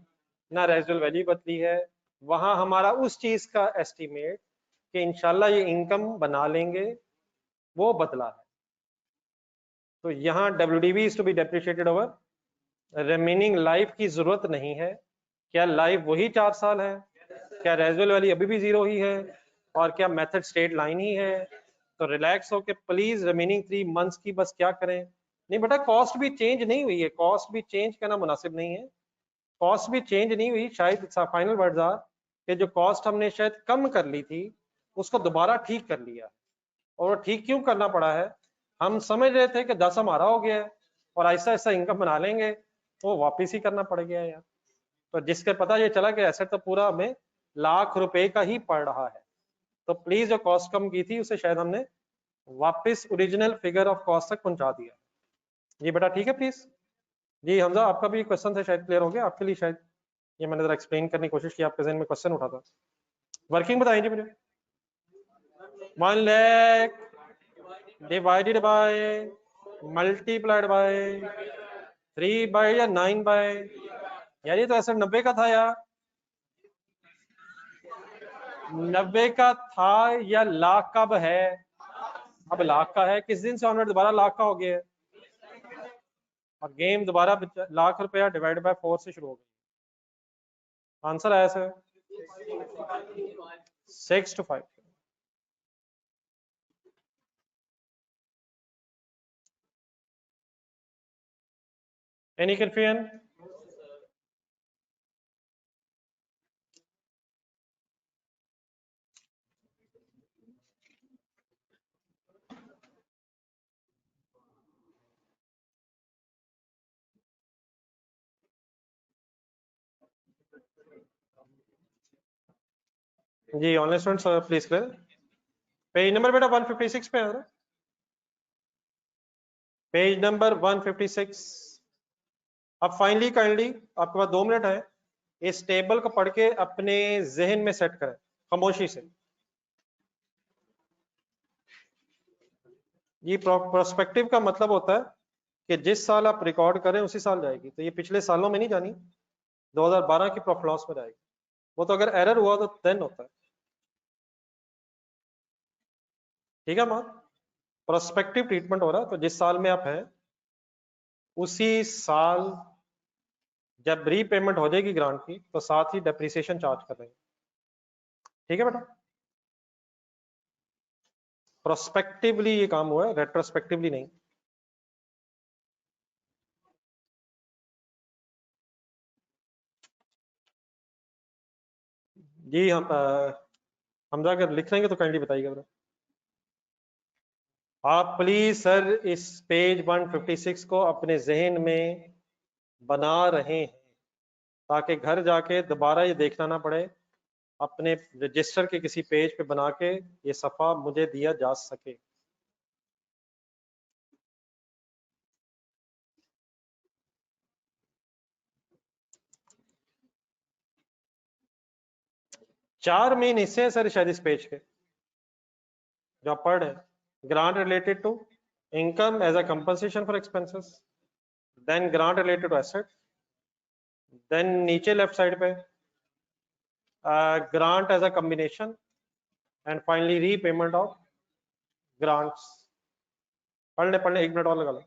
ना रेजिडुअल वैल्यू बदली है। वहां हमारा उस चीज का एस्टिमेट कि इंशाल्लाह ये इनकम बना लेंगे, वो बदला है। तो यहाँ WDV is to be depreciated over remaining life की जरूरत नहीं है। क्या लाइफ वही 4 साल है? क्या रेजुअल वाली अभी भी 0 ही है? और क्या मेथड स्ट्रेट लाइन ही है? तो रिलैक्स होके प्लीज रिमेनिंग 3 मंथ्स की बस क्या करें। नहीं बेटा, कॉस्ट भी चेंज नहीं हुई है, कॉस्ट भी चेंज करना मुनासिब नहीं है। कॉस्ट भी चेंज नहीं हुई, शायद फाइनल वर्ड्स आर कि जो कॉस्ट हमने शायद कम कर ली थी उसको दोबारा ठीक कर लिया। और ठीक क्यों करना पड़ा है? हम समझ रहे थे कि 10 हमारा हो गया है और ऐसा ऐसा इनकम बना लेंगे, तो वापिस ही करना पड़ गया यार। तो जिसके पता ये चला कि एसेट तो पूरा हमें लाख रुपए का ही पड़ रहा है, तो प्लीज जो कॉस्ट कम की थी उसे शायद हमने वापस ओरिजिनल फिगर ऑफ कॉस्ट तक पहुंचा दिया। जी बेटा ठीक है प्लीज। जी हमजा, आपका भी क्वेश्चन था शायद क्लियर हो गया आपके लिए, शायद ये मैंने जरा एक्सप्लेन करने की कोशिश की, आपके जहन में क्वेश्चन उठा था। वर्किंग बताइए जी मुझे। 1 lakh divided by multiplied by 3 by या 9 बाय, यार ये तो ऐसा 90 का था यार। 90 का था या लाख कब है? अब लाख का है, किस दिन से ऑनवर्ड दोबारा लाख का हो गया है? और गेम दोबारा लाख रुपया डिवाइड बाय 4 से शुरू हो गई। आंसर आया सर 6 to 5। Any confusion? जी online students please clear. Page number बेटा 156 पे है, पेज नंबर 156। अब फाइनली काइंडली आपके पास 2 मिनट है, इस टेबल को पढ़ के अपने जहन में सेट करें खामोशी से। ये प्रोस्पेक्टिव का मतलब होता है कि जिस साल आप रिकॉर्ड करें उसी साल जाएगी, तो ये पिछले सालों में नहीं जानी, 2012 की प्रॉफिट लॉस में जाएगी। वो तो अगर एरर हुआ तो देन होता है, ठीक है मां। प्रोस्पेक्टिव ट्रीटमेंट हो रहा है, तो जिस साल में आप हैं उसी साल जब रीपेमेंट हो जाएगी ग्रांट की तो साथ ही डेप्रिसिएशन चार्ज कर देंगे, ठीक है बेटा। प्रोस्पेक्टिवली ये काम हुआ है, रेट्रोस्पेक्टिवली नहीं। जी हम अगर लिख लेंगे तो काइंडली बताइएगा बेटा। आप प्लीज सर इस पेज 156 को अपने जहन में बना रहे हैं ताकि घर जाके दोबारा ये देखना ना पड़े, अपने रजिस्टर के किसी पेज पे बना के ये सफा मुझे दिया जा सके। चार मेन हिस्से हैं सर शायद इस पेज के जो आप पढ़ रहे हैं। Grant related to income as a compensation for expenses, then grant related to asset, then नीचे लेफ्ट साइड पे grant as a combination, and finally repayment of grants. पढ़ने 1 मिनट और लगा लो।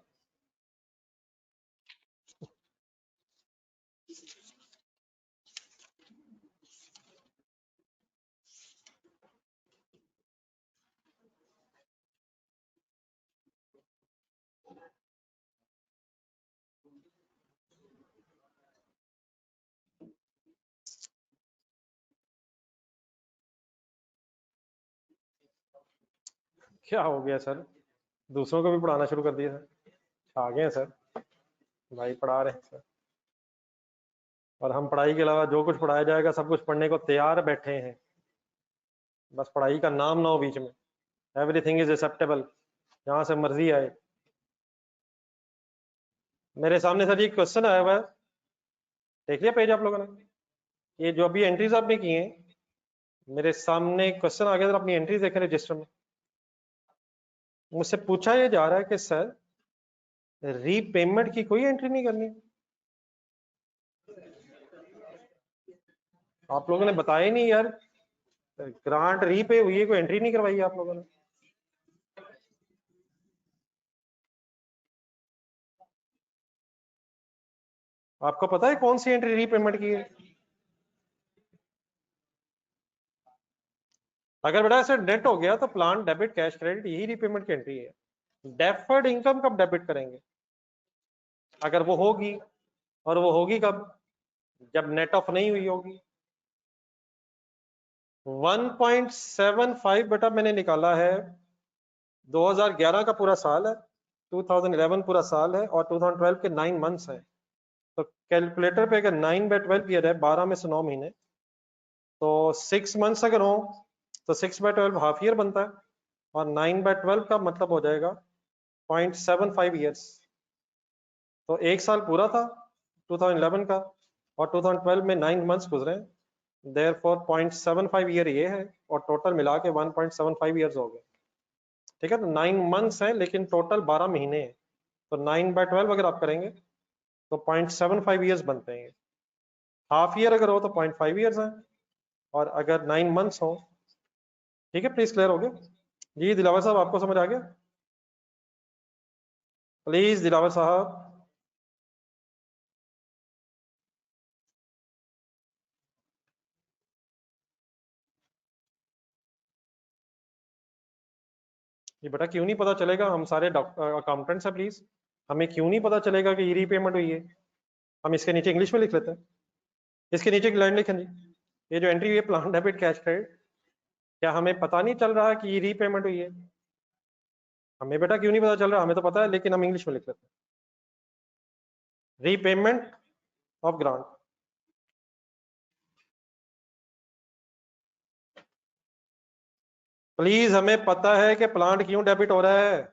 क्या हो गया सर, दूसरों को भी पढ़ाना शुरू कर दिया सर, आ गए हैं सर, भाई पढ़ा रहे हैं सर, और हम पढ़ाई के अलावा जो कुछ पढ़ाया जाएगा सब कुछ पढ़ने को तैयार बैठे हैं, बस पढ़ाई का नाम ना हो बीच में। एवरीथिंग इज एक्सेप्टेबल, जहां से मर्जी आए। मेरे सामने सर ये क्वेश्चन आया हुआ है, देख लिया पेज आप लोगों ने? ये जो अभी एंट्रीज आपने की हैं, मेरे सामने क्वेश्चन आ गया, सर अपनी एंट्रीज देखें रजिस्टर में। मुझसे पूछा ये जा रहा है कि सर रीपेमेंट की कोई एंट्री नहीं करनी। आप लोगों ने बताया नहीं यार, ग्रांट रीपे हुई है, कोई एंट्री नहीं करवाई आप लोगों ने। आपको पता है कौन सी एंट्री रीपेमेंट की है? अगर बेटा ऐसे नेट हो गया तो प्लान डेबिट कैश क्रेडिट यही रीपेमेंट की एंट्री है। डेफर्ड इनकम कब डेबिट करेंगे? अगर वो होगी, और वो होगी कब? जब नेट ऑफ नहीं हुई होगी। 1.75 बेटा मैंने निकाला है, 2011 का पूरा साल है, 2011 पूरा साल है, और 2012 के 9 मंथ्स है। तो कैलकुलेटर पे अगर 9/12 ईयर है, 12 में से 9 महीने, तो 6 मंथ्स अगर हो तो 6/12 हाफ ईयर बनता है, और 9/12 का मतलब हो जाएगा 0.75 ईयर्स। तो एक साल पूरा था 2011 का, और 2012 में 9 मंथ्स गुजरे, देयरफॉर 0.75 ईयर ये है, और टोटल मिला के 1.75 ईयर्स हो गए। ठीक है, तो 9 मंथ्स है लेकिन टोटल 12 महीने हैं, तो 9/12 अगर आप करेंगे तो 0.75 ईयर्स बनते हैं। हाफ ईयर अगर हो तो 0.5 ईयर्स है, और अगर 9 मंथ्स हो। ठीक है, प्लीज क्लियर हो गया? जी दिलावर साहब, आपको समझ आ गया? प्लीज दिलावर साहब। ये बेटा क्यों नहीं पता चलेगा, हम सारे अकाउंटेंट्स हैं, प्लीज हमें क्यों नहीं पता चलेगा कि ये रीपेमेंट हुई है? हम इसके नीचे इंग्लिश में लिख लेते हैं, इसके नीचे एक लाइन लिखें जी, ये जो एंट्री हुई है प्लान डेबिट कैश क्रेडिट, क्या हमें पता नहीं चल रहा कि ये रीपेमेंट हुई है? हमें बेटा क्यों नहीं पता चल रहा, हमें तो पता है, लेकिन हम इंग्लिश में लिख लेते हैं, रीपेमेंट ऑफ ग्रांट। प्लीज हमें पता है कि प्लांट क्यों डेबिट हो रहा है।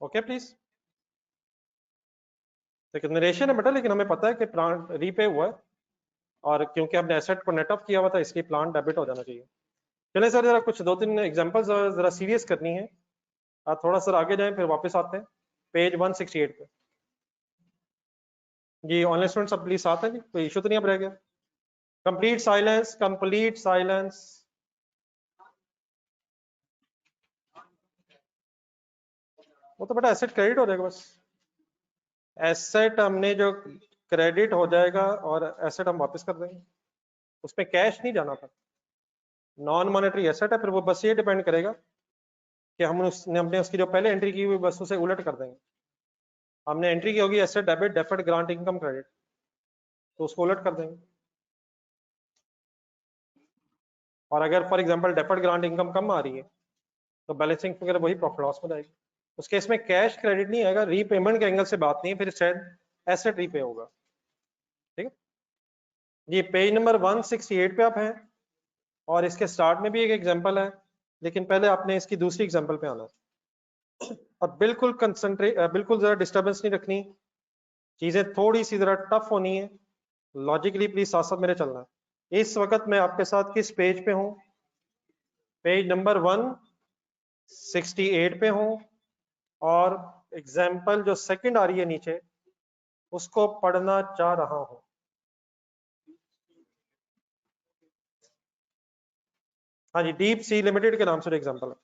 ओके प्लीज, लेकिन नरेशन है बेटा, लेकिन हमें पता है कि प्लांट रीपे हुआ है, और क्योंकि हमने एसेट को नेट ऑफ किया हुआ था इसलिए प्लांट डेबिट हो जाना चाहिए। चलें सर, जरा कुछ 2-3 एग्जांपल्स जरा सीरियस करनी है। आप थोड़ा सर आगे जाएं, फिर वापस आते हैं पेज 168 पे। जी ऑनलाइन स्टूडेंट सब प्लीज साथ हैं जी, कोई इशू तो नहीं अब रह गया? Complete silence, complete silence. वो तो बेटा एसेट क्रेडिट हो जाएगा बस, एसेट हमने जो क्रेडिट हो जाएगा और एसेट हम वापस कर देंगे, उसमें कैश नहीं जाना था, नॉन मॉनेटरी एसेट है, फिर वो बस ये डिपेंड करेगा कि हमने उसकी जो पहले एंट्री की हुई बस उसे उलट कर देंगे। हमने एंट्री की होगी asset debit deferred grant income credit, तो उसको उलट कर देंगे। और अगर for example deferred grant income कम आ रही है तो बैलेंसिंग फिगर वही प्रॉफिट लॉस में जाएगी, उस केस में कैश क्रेडिट नहीं आएगा, रीपेमेंट के एंगल से बात नहीं है, फिर शायद एसेट रीपे होगा। ठीक है जी, पेज नंबर 168 पे आप हैं, और इसके स्टार्ट में भी एक एग्जांपल है, लेकिन पहले आपने इसकी दूसरी एग्जांपल पे आना है। अब बिल्कुल कंसंट्रेट, बिल्कुल जरा डिस्टर्बेंस नहीं रखनी, चीजें थोड़ी सी जरा टफ होनी है, लॉजिकली प्लीज साथ साथ मेरे चलना है। इस वक्त मैं आपके साथ किस पेज पे हूं? पेज नंबर 168 पे हूं, और एग्जाम्पल जो सेकंड आ रही है नीचे उसको पढ़ना चाह रहा हूं। हाँ जी, डीप सी लिमिटेड के नाम से एग्जाम्पल है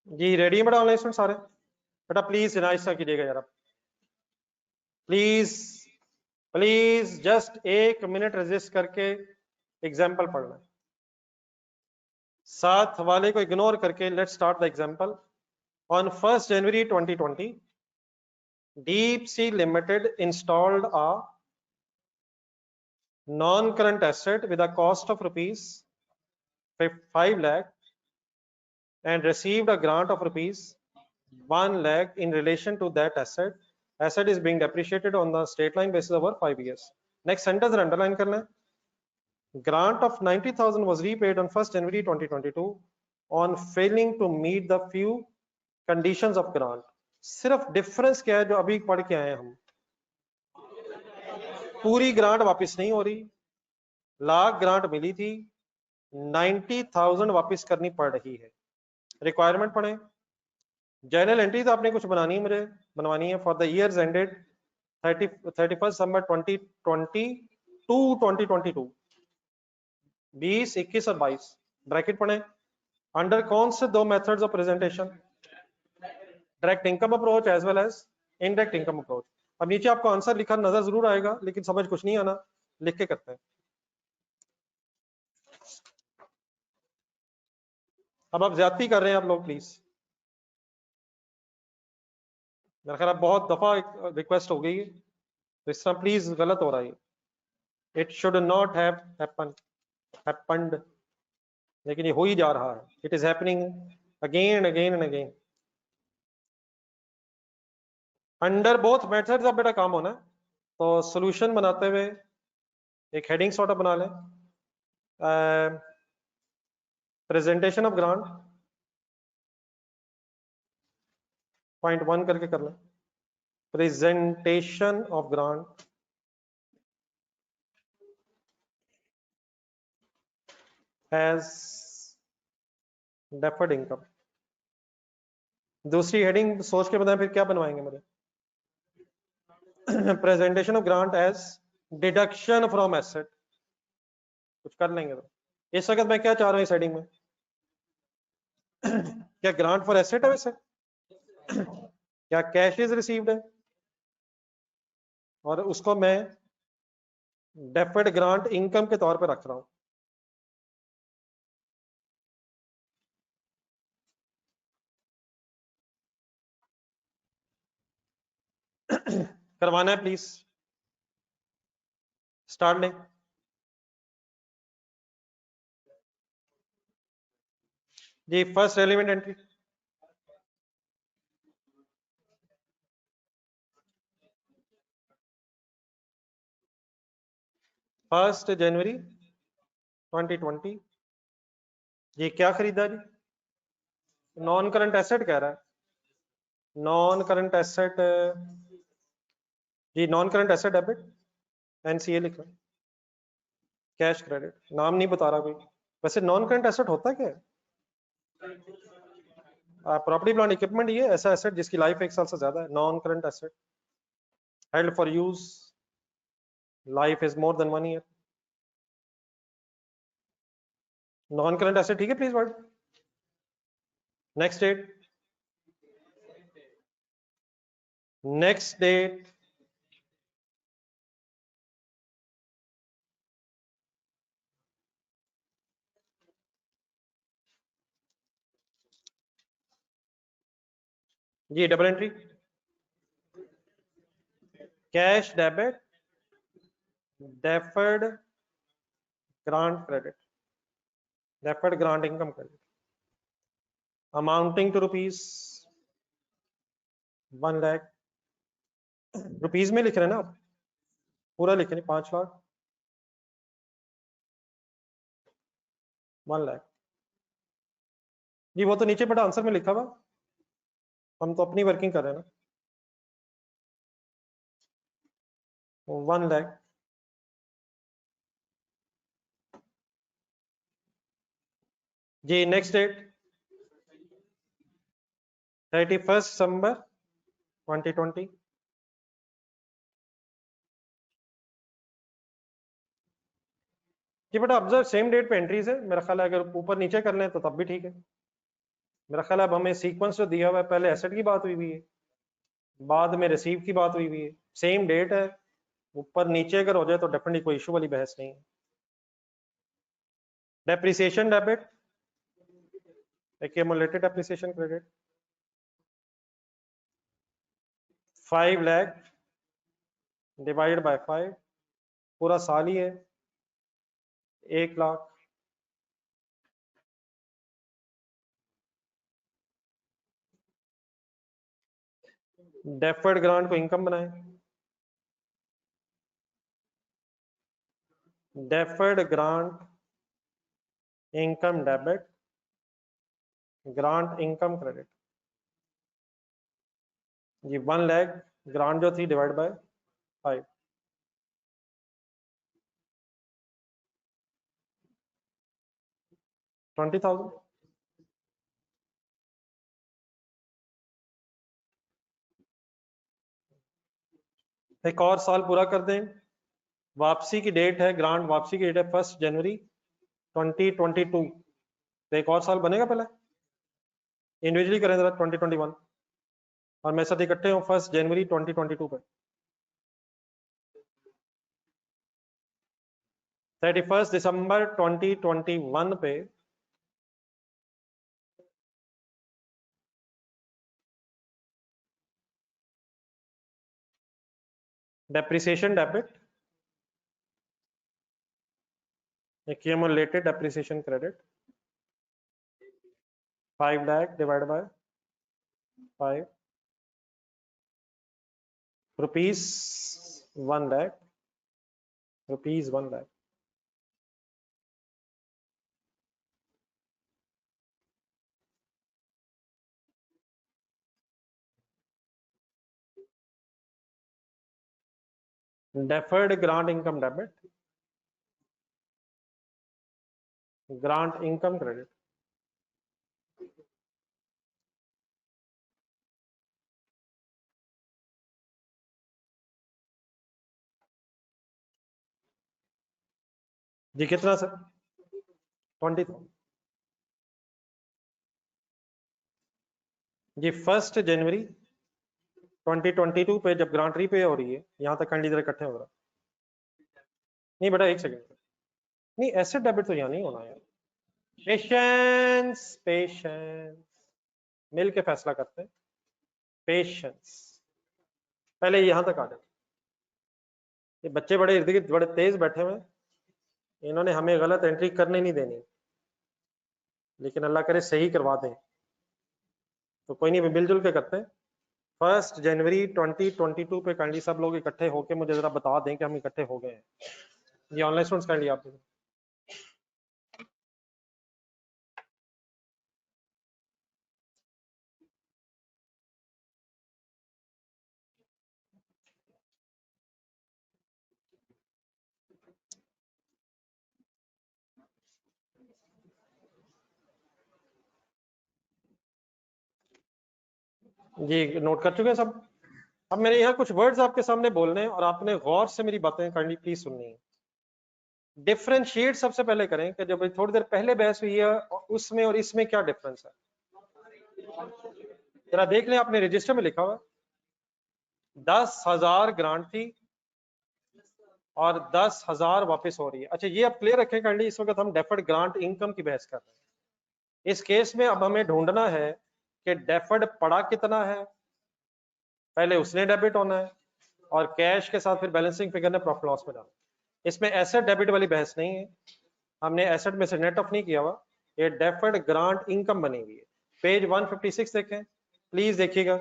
जी। रेडी है बेटा ऑनलाइन स्टूडेंट सारे? बेटा प्लीज ऐसा कीजिएगा यार, please please just 1 minute resist करके एग्जाम्पल पढ़ना है, साथ वाले को इग्नोर करके। Let's start the example. On 1 जनवरी 2020 Deep Sea Limited installed a non-current asset with a cost of rupees 5 lakh and received a grant of rupees 1 lakh in relation to that asset. Asset is being depreciated on the straight line basis over 5 years. Next sentence underline करना है. Grant of 90,000 was repaid on 1st January 2022 on failing to meet the few conditions of grant. सिर्फ difference क्या है जो अभी पढ़ के आए हम. पूरी ग्रांट वापस नहीं हो रही, लाख ग्रांट मिली थी, 90,000 वापस करनी पड़ रही है. रिक्वायरमेंट पढ़े. जर्नल एंट्री तो आपने कुछ बनानी है, मुझे बनवानी है फॉर द ईयर्स एंडेड 31 दिसंबर 2020 टू 2022, 20, 21 और 22. ब्रैकेट पढ़े. अंडर कौन से दो methods of presentation? Direct income approach as well as indirect income approach. अब नीचे आपको आंसर लिखा नजर जरूर आएगा, लेकिन समझ कुछ नहीं आना, लिख के करते हैं. अब आप ज्यादती कर रहे हैं आप लोग, प्लीज. मेरा ख्याल बहुत दफा रिक्वेस्ट हो गई है, तो इस तरह प्लीज गलत हो रहा है. It should not have happened, लेकिन ये हो ही जा रहा है. It is happening again and again and again. Under both methods अब बेटा काम होना है, तो सॉल्यूशन बनाते हुए एक हेडिंग सॉर्ट बना लें. प्रेजेंटेशन ऑफ ग्रांट पॉइंट 1 करके कर लें. Presentation of grant as deferred income. दूसरी हेडिंग सोच के बताएं फिर क्या बनवाएंगे मेरे. Presentation of grant as deduction from asset. कुछ कर लेंगे. तो इस वक्त मैं क्या चाह रहा हूँ इस हेडिंग में? क्या ग्रांट फॉर एसेट है वैसे? क्या कैश इज रिसीव्ड है और उसको मैं डेफर्ड ग्रांट इनकम के तौर पे रख रहा हूं. करवाना है प्लीज. स्टार्ट लें. जी फर्स्ट रेलिवेंट एंट्री. फर्स्ट जनवरी 2020. ये क्या खरीदा जी? नॉन करंट एसेट कह रहा है. नॉन करंट एसेट जी, non current asset debit NCA लिख रहा है. कैश क्रेडिट नाम नहीं बता रहा कोई. वैसे नॉन करंट एसेट होता क्या है? प्रॉपर्टी प्लांट इक्विपमेंट, ये ऐसा एसेट जिसकी लाइफ 1 साल से ज्यादा है. Non current asset held for use, life is more than 1 year. Non current asset ठीक है please word. Next date. Next date जी double entry. Cash debit deferred grant credit, deferred grant income credit amounting to rupees 1 lakh. Rupees में लिख रहे हैं ना आप, पूरा लिख रहे हैं. 5 लाख 1 लाख. जी वो तो नीचे बड़ा आंसर में लिखा हुआ, हम तो अपनी वर्किंग कर रहे हैं ना. 1 लाख. जी नेक्स्ट डेट 31 दिसंबर 2020. जी बेटा ऑब्जर्व सेम डेट पे एंट्रीज है. मेरा ख्याल है अगर ऊपर नीचे कर लें तो तब भी ठीक है. मेरा ख्याल है अब हमें सीक्वेंस जो दिया हुआ है, पहले एसेट की बात हुई हुई है, बाद में रिसीव की बात हुई हुई है, सेम डेट है. ऊपर नीचे अगर हो जाए तो डेफिनेटली कोई इशू वाली बहस नहीं है. Depreciation debit, accumulated depreciation credit 5 lakh divided by 5, पूरा साल ही है 1 लाख। डेफर्ड ग्रांट को इनकम बनाए, deferred grant income debit, grant income credit. जी 1 लाख ग्रांट जो थी डिवाइड बाय 5, 20,000। एक और साल पूरा कर दें, वापसी की डेट है, ग्रांट वापसी की डेट है 1 जनवरी 2022, तो एक और साल बनेगा पहले, इंडिविजुअली करें जरा 2021 और मेरे साथ इकट्ठे हो 1 जनवरी 2022 पे, 31 दिसंबर 2021 पे depreciation debit, accumulated depreciation credit 5 lakh divided by 5 rupees 1 lakh, rupees 1 lakh। deferred grant income debit, grant income credit। जी कितना सर? 20,000। जी 1 जनवरी 2022 पे जब ग्रांट रीपे हो रही है, यहां तक कैंडिडेट इकट्ठे हो रहा। नहीं बेटा एक सेकंड, नहीं एसेट डेबिट तो यहाँ नहीं होना यार, पेशेंस पेशेंस, मिल के फैसला करते हैं, पेशेंस। पहले यहां तक आ जाए, ये बच्चे बड़े इर्द गिर्द बड़े तेज बैठे हुए, इन्होंने हमें गलत एंट्री करने नहीं देनी, लेकिन अल्लाह करे सही करवा दें। तो कोई नहीं, मिलजुल के करते हैं। 1 जनवरी 2022 पे काइंडली सब लोग इकट्ठे होके मुझे जरा बता दें कि हम इकट्ठे हो गए हैं। ये ऑनलाइन स्टूडेंट्स काइंडली आप दें। जी नोट कर चुके हैं सब। अब मेरे यहाँ कुछ वर्ड्स आपके सामने बोलने हैं और आपने गौर से मेरी बातें काइंडली प्लीज सुननी है। डिफरेंशिएट सबसे पहले करें कि जब थोड़ी देर पहले बहस हुई है उसमें और इसमें क्या डिफरेंस है, जरा देख लें। आपने रजिस्टर में लिखा हुआ 10,000 ग्रांट थी और 10,000 वापस हो रही है। अच्छा ये आप क्लियर रखें काइंडली, इस वक्त हम डेफर्ड ग्रांट इनकम की बहस कर रहे हैं। इस केस में अब हमें ढूंढना है कि डेफर्ड पड़ा कितना है, पहले उसने डेबिट होना है और कैश के साथ फिर बैलेंसिंग फिगर ने प्रॉफिट लॉस में डालना। इसमें एसेट डेबिट वाली बहस नहीं है, हमने एसेट में से नेट ऑफ नहीं किया हुआ, ये डेफर्ड ग्रांट इनकम बनी हुई है। पेज 156 देखें प्लीज, देखिएगा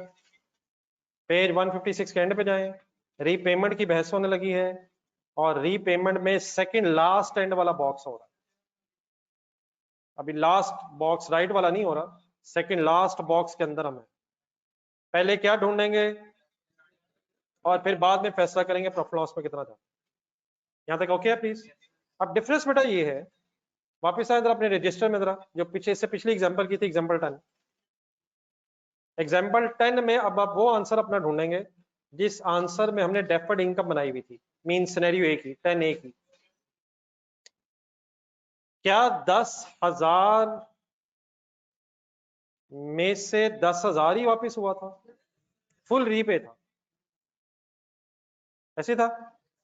पेज 156 के एंड पे जाएं, रीपेमेंट की बहस होने लगी है और रीपेमेंट में सेकंड लास्ट एंड वाला बॉक्स हो रहा है। अभी लास्ट बॉक्स राइट वाला नहीं हो रहा, सेकंड लास्ट बॉक्स के अंदर हमें पहले क्या ढूंढेंगे और फिर बाद में फैसला करेंगे प्रॉफिट लॉस में कितना था। यहां तक ओके है प्लीज? अब डिफरेंस बेटा ये है, वापस आए जरा अपने रजिस्टर में, जरा जो पीछे से पिछली एग्जांपल की थी, एग्जांपल 10। एग्जांपल 10 में अब आप वो आंसर अपना ढूंढेंगे जिस आंसर में हमने डेफर्ड इनकम बनाई हुई थी, मीन सिनेरियो ए की, 10A की। क्या 10,000 में से 10,000 ही वापस हुआ था? फुल रीपे था, ऐसे था।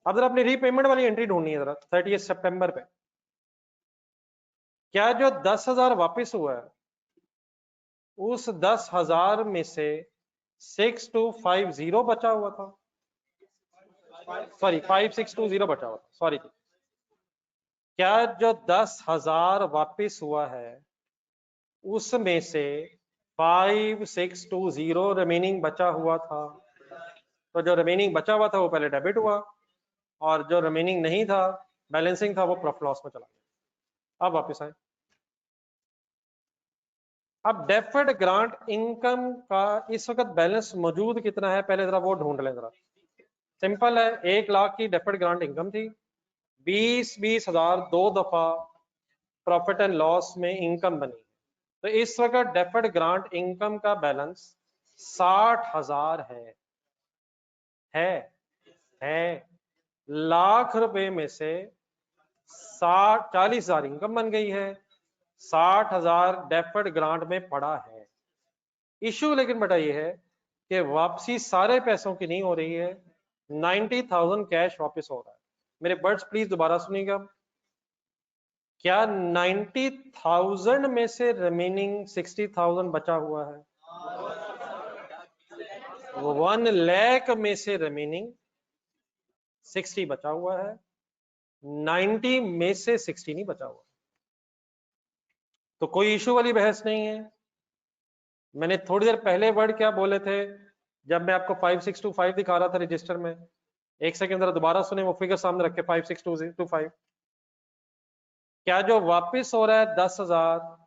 अब जरा अपनी रीपेमेंट वाली एंट्री ढूंढनी है जरा 30 सितंबर पे। क्या जो 10,000 वापस हुआ है उस 10,000 में से 6250 बचा हुआ था, सॉरी 5620 बचा हुआ था, सॉरी। क्या जो 10,000 वापस हुआ है उसमें से 5620 रिमेनिंग बचा हुआ था, तो जो रिमेनिंग बचा हुआ था वो पहले डेबिट हुआ, और जो रिमेनिंग नहीं था, बैलेंसिंग था, वो प्रॉफिट लॉस में चला गया। अब वापस आए। अब डेफर्ड ग्रांट इनकम का इस वक्त बैलेंस मौजूद कितना है, पहले जरा वो ढूंढ लें जरा। सिंपल है, 1 लाख की डेफर्ड ग्रांट इनकम थी, 20-20 हजार 2 दफा प्रॉफिट एंड लॉस में इनकम बनी, तो इस वक्त डेफर्ड ग्रांट इनकम का बैलेंस 60,000 है। लाख रुपए में से 40,000 इनकम बन गई है, 60,000 डेफर्ड ग्रांट में पड़ा है। इशू लेकिन बेटा ये है कि वापसी सारे पैसों की नहीं हो रही है, 90,000 कैश वापस हो रहा है। मेरे वर्ड्स प्लीज दोबारा सुनिएगा। क्या 90,000 में से रिमेनिंग 60,000 बचा हुआ है? 1 लाख में से रिमेनिंग 60 बचा हुआ है, 90 में से 60 नहीं बचा हुआ, तो कोई इशू वाली बहस नहीं है। मैंने थोड़ी देर पहले वर्ड क्या बोले थे जब मैं आपको 5625 दिखा रहा था रजिस्टर में, एक सेकंड जरा दोबारा सुने, वो फिगर सामने रखे 5625। क्या जो वापस हो रहा है 10,000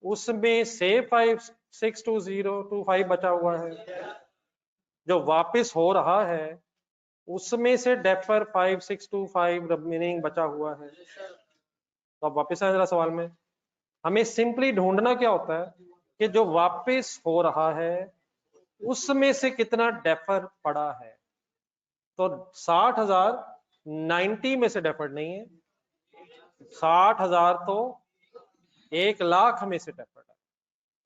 उसमें से 562025 बचा हुआ है, जो वापस हो रहा है उसमें से डेफर 5625 रिमेनिंग बचा हुआ है। तो अब वापस आए जरा सवाल में, हमें सिंपली ढूंढना क्या होता है कि जो वापस हो रहा है उसमें से कितना डेफर पड़ा है। तो 60,000 90 में से डेफर्ड नहीं है, 60,000 तो 1 लाख में से डेफर्ड है।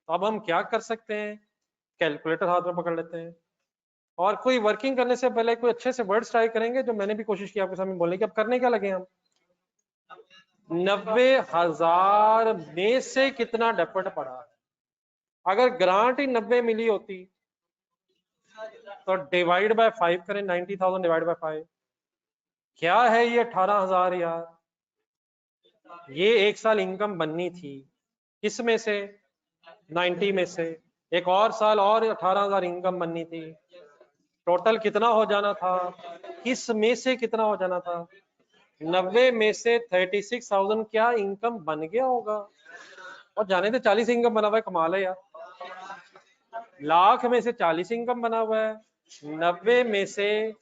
तो अब हम क्या कर सकते हैं, कैलकुलेटर हाथ में पकड़ लेते हैं, और कोई वर्किंग करने से पहले कोई अच्छे से वर्ड्स ट्राई करेंगे, जो मैंने भी कोशिश की आपके सामने बोलने की। अब करने क्या लगे हम, 90,000 में से कितना डेफर्ड पड़ा है। अगर ग्रांट ही 90 मिली होती तो डिवाइड बाय 5 करें, 90,000 डिवाइड बाय 5 क्या है, ये 18,000 यार। ये एक साल इनकम बननी थी, किसमें से, 90 में से। एक और साल और 18,000 इनकम बननी थी, टोटल कितना हो जाना था, किस में से कितना हो जाना था, 90 में से 36,000 क्या इनकम बन गया होगा। और जाने थे 40 इनकम बना हुआ है, कमाल है यार। लाख में से 40 इनकम बना हुआ है, 90 में से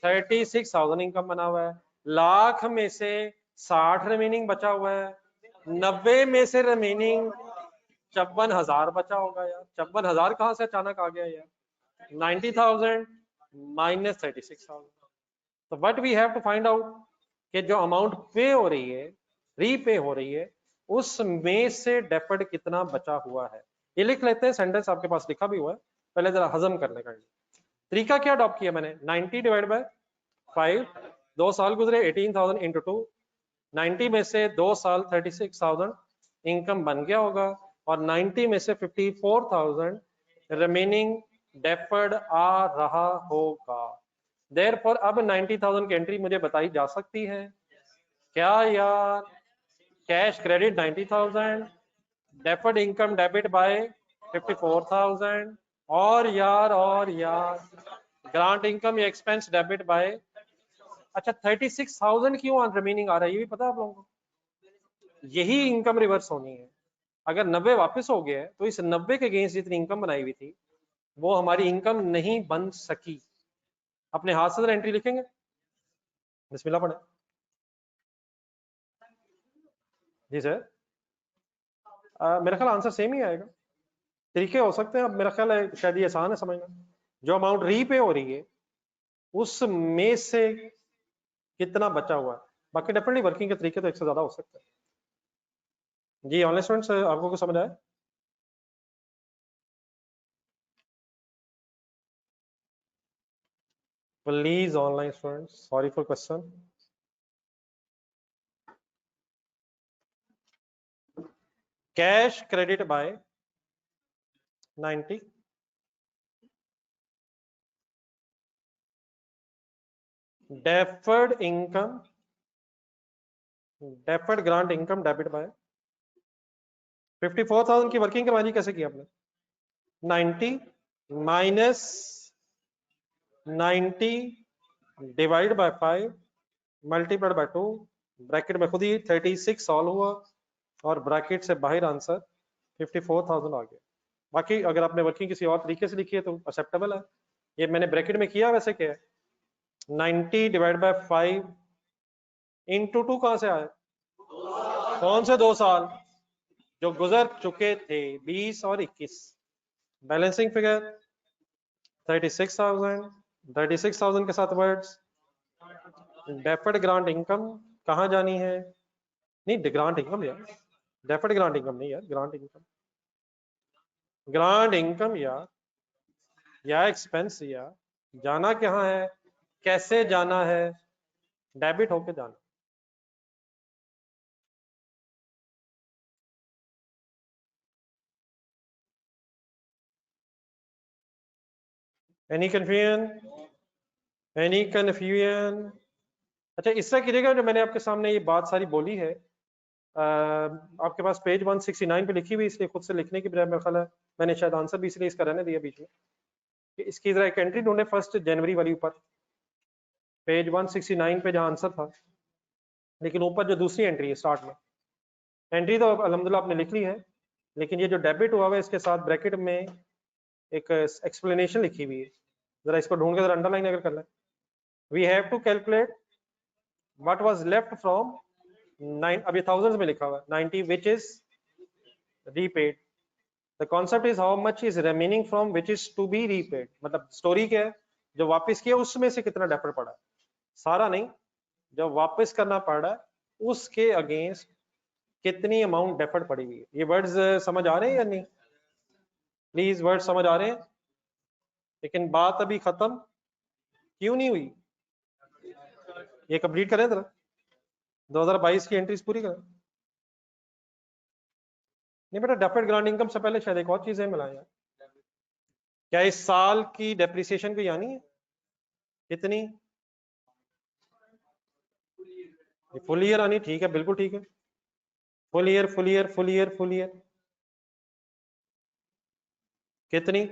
36,000 इनकम बना हुआ है, लाख में से 60 रिमेनिंग बचा हुआ है, 90 में से रिमेनिंग 54,000 बचा होगा यार। 54,000 कहां से अचानक आ गया यार, 90,000 माइनस 36,000। तो what we have to find out कि जो अमाउंट पे हो रही है, रीपे हो रही है, उसमें से डेफर्ड कितना बचा हुआ है। ये लिख लेते हैं, सेंटेंस आपके पास लिखा भी हुआ है, पहले जरा हजम करने का तरीका क्या अडॉप्ट किया मैंने। 90 डिवाइड बाय 5, 2 साल गुजरे, 18,000 इंटू 2, 90 में से 2 साल 36,000 इनकम बन गया होगा, और 90 में से 54,000 रिमेनिंग डेफर्ड आ रहा होगा। देयरफॉर अब 90,000 की एंट्री मुझे बताई जा सकती है क्या यार, cash credit 90,000, deferred income debit bye 54,000, और यार ग्रांट इनकम या एक्सपेंस डेबिट बाय, अच्छा 36,000 क्यों रिमेनिंग आ रहा है, ये भी पता है आप लोगों को। यही इनकम रिवर्स होनी है। अगर 90 वापस हो गया है तो इस 90 के अगेंस्ट जितनी इनकम बनाई हुई थी वो हमारी इनकम नहीं बन सकी। अपने हाथ से एंट्री लिखेंगे, बिस्मिल्लाह पढ़े। जी सर, मेरा ख्याल आंसर सेम ही आएगा, तरीके हो सकते हैं। अब मेरा ख्याल है शायद ये आसान है समझना। जो अमाउंट रीपे हो रही है उसमें से कितना बचा हुआ है, बाकी डेफिनेटली वर्किंग के तरीके तो एक से ज्यादा हो सकते हैं। जी ऑनलाइन स्टूडेंट्स, आपको कुछ समझ आया? Please online students, sorry for question. Cash credit by 90, deferred income, deferred grant income debit bye 54,000 की वर्किंग करवानी, कैसे की आपने? 90 minus 90 divide by 5 multiplied by 2, bracket में खुद ही 36 सॉल्व हुआ और ब्रैकेट से बाहर आंसर 54,000 आ गया। बाकी अगर आपने वर्किंग किसी और तरीके से लिखी है तो एक्सेप्टेबल है। ये मैंने ब्रैकेट में किया, वैसे क्या है 90 डिवाइड बाय 5 इंटू 2 कहां से आया? कौन से 2 साल जो गुजर चुके थे, 20 और 21। बैलेंसिंग फिगर 36,000, 36,000 के साथ वर्ड्स डेफर्ड ग्रांट इनकम कहां जानी है? नहीं ग्रांट इनकम यार, डेफर्ड ग्रांट इनकम नहीं यार, ग्रांट इनकम, ग्रांट इनकम यार, या एक्सपेंस यार, जाना कहां है, कैसे जाना है? डेबिट होके जाना। Any confusion? Any confusion? अच्छा इससे कीजिएगा, जो मैंने आपके सामने ये बात सारी बोली है आपके पास पेज 169 पे लिखी हुई, इसलिए खुद से लिखने की बजाय मेरा ख्याल है मैंने शायद आंसर भी इसलिए इसका रहने दिया बीच में कि इसकी जरा एक एंट्री ढूंढे 1 जनवरी वाली ऊपर, पेज 169 पे जहां आंसर था, लेकिन ऊपर जो दूसरी एंट्री है स्टार्ट में, एंट्री तो अल्हम्दुलिल्लाह आपने लिख ली है, लेकिन ये जो डेबिट हुआ है इसके साथ ब्रैकेट में एक एक्सप्लेनेशन लिखी हुई है, जरा इसको ढूंढ के जरा अंडरलाइन अगर कर लें। We have to calculate what was left from 9, अभी थाउजेंड्स में लिखा हुआ है 90 which is repaid, the concept is how much is remaining from which is to be repaid, मतलब स्टोरी क्या है, जो वापस किया उसमें से कितना डेफर पड़ा है, सारा नहीं, जो वापस करना पड़ रहा है उसके अगेंस्ट कितनी अमाउंट डेफर्ड पड़ी हुई है। ये वर्ड्स समझ आ रहे हैं या नहीं? प्लीज वर्ड समझ आ रहे हैं? लेकिन बात अभी खत्म क्यों नहीं हुई, ये कंप्लीट करें जरा, 2022 की एंट्रीज पूरी करें। नहीं बेटा, डेफर्ड ग्रांट इनकम से पहले शायद एक और चीज है मिलाएं यार, क्या इस साल की डेप्रिसिएशन को यानी है कितनी? फुल ईयर आनी, ठीक है, बिल्कुल ठीक है, full year full year full year full year कितनी?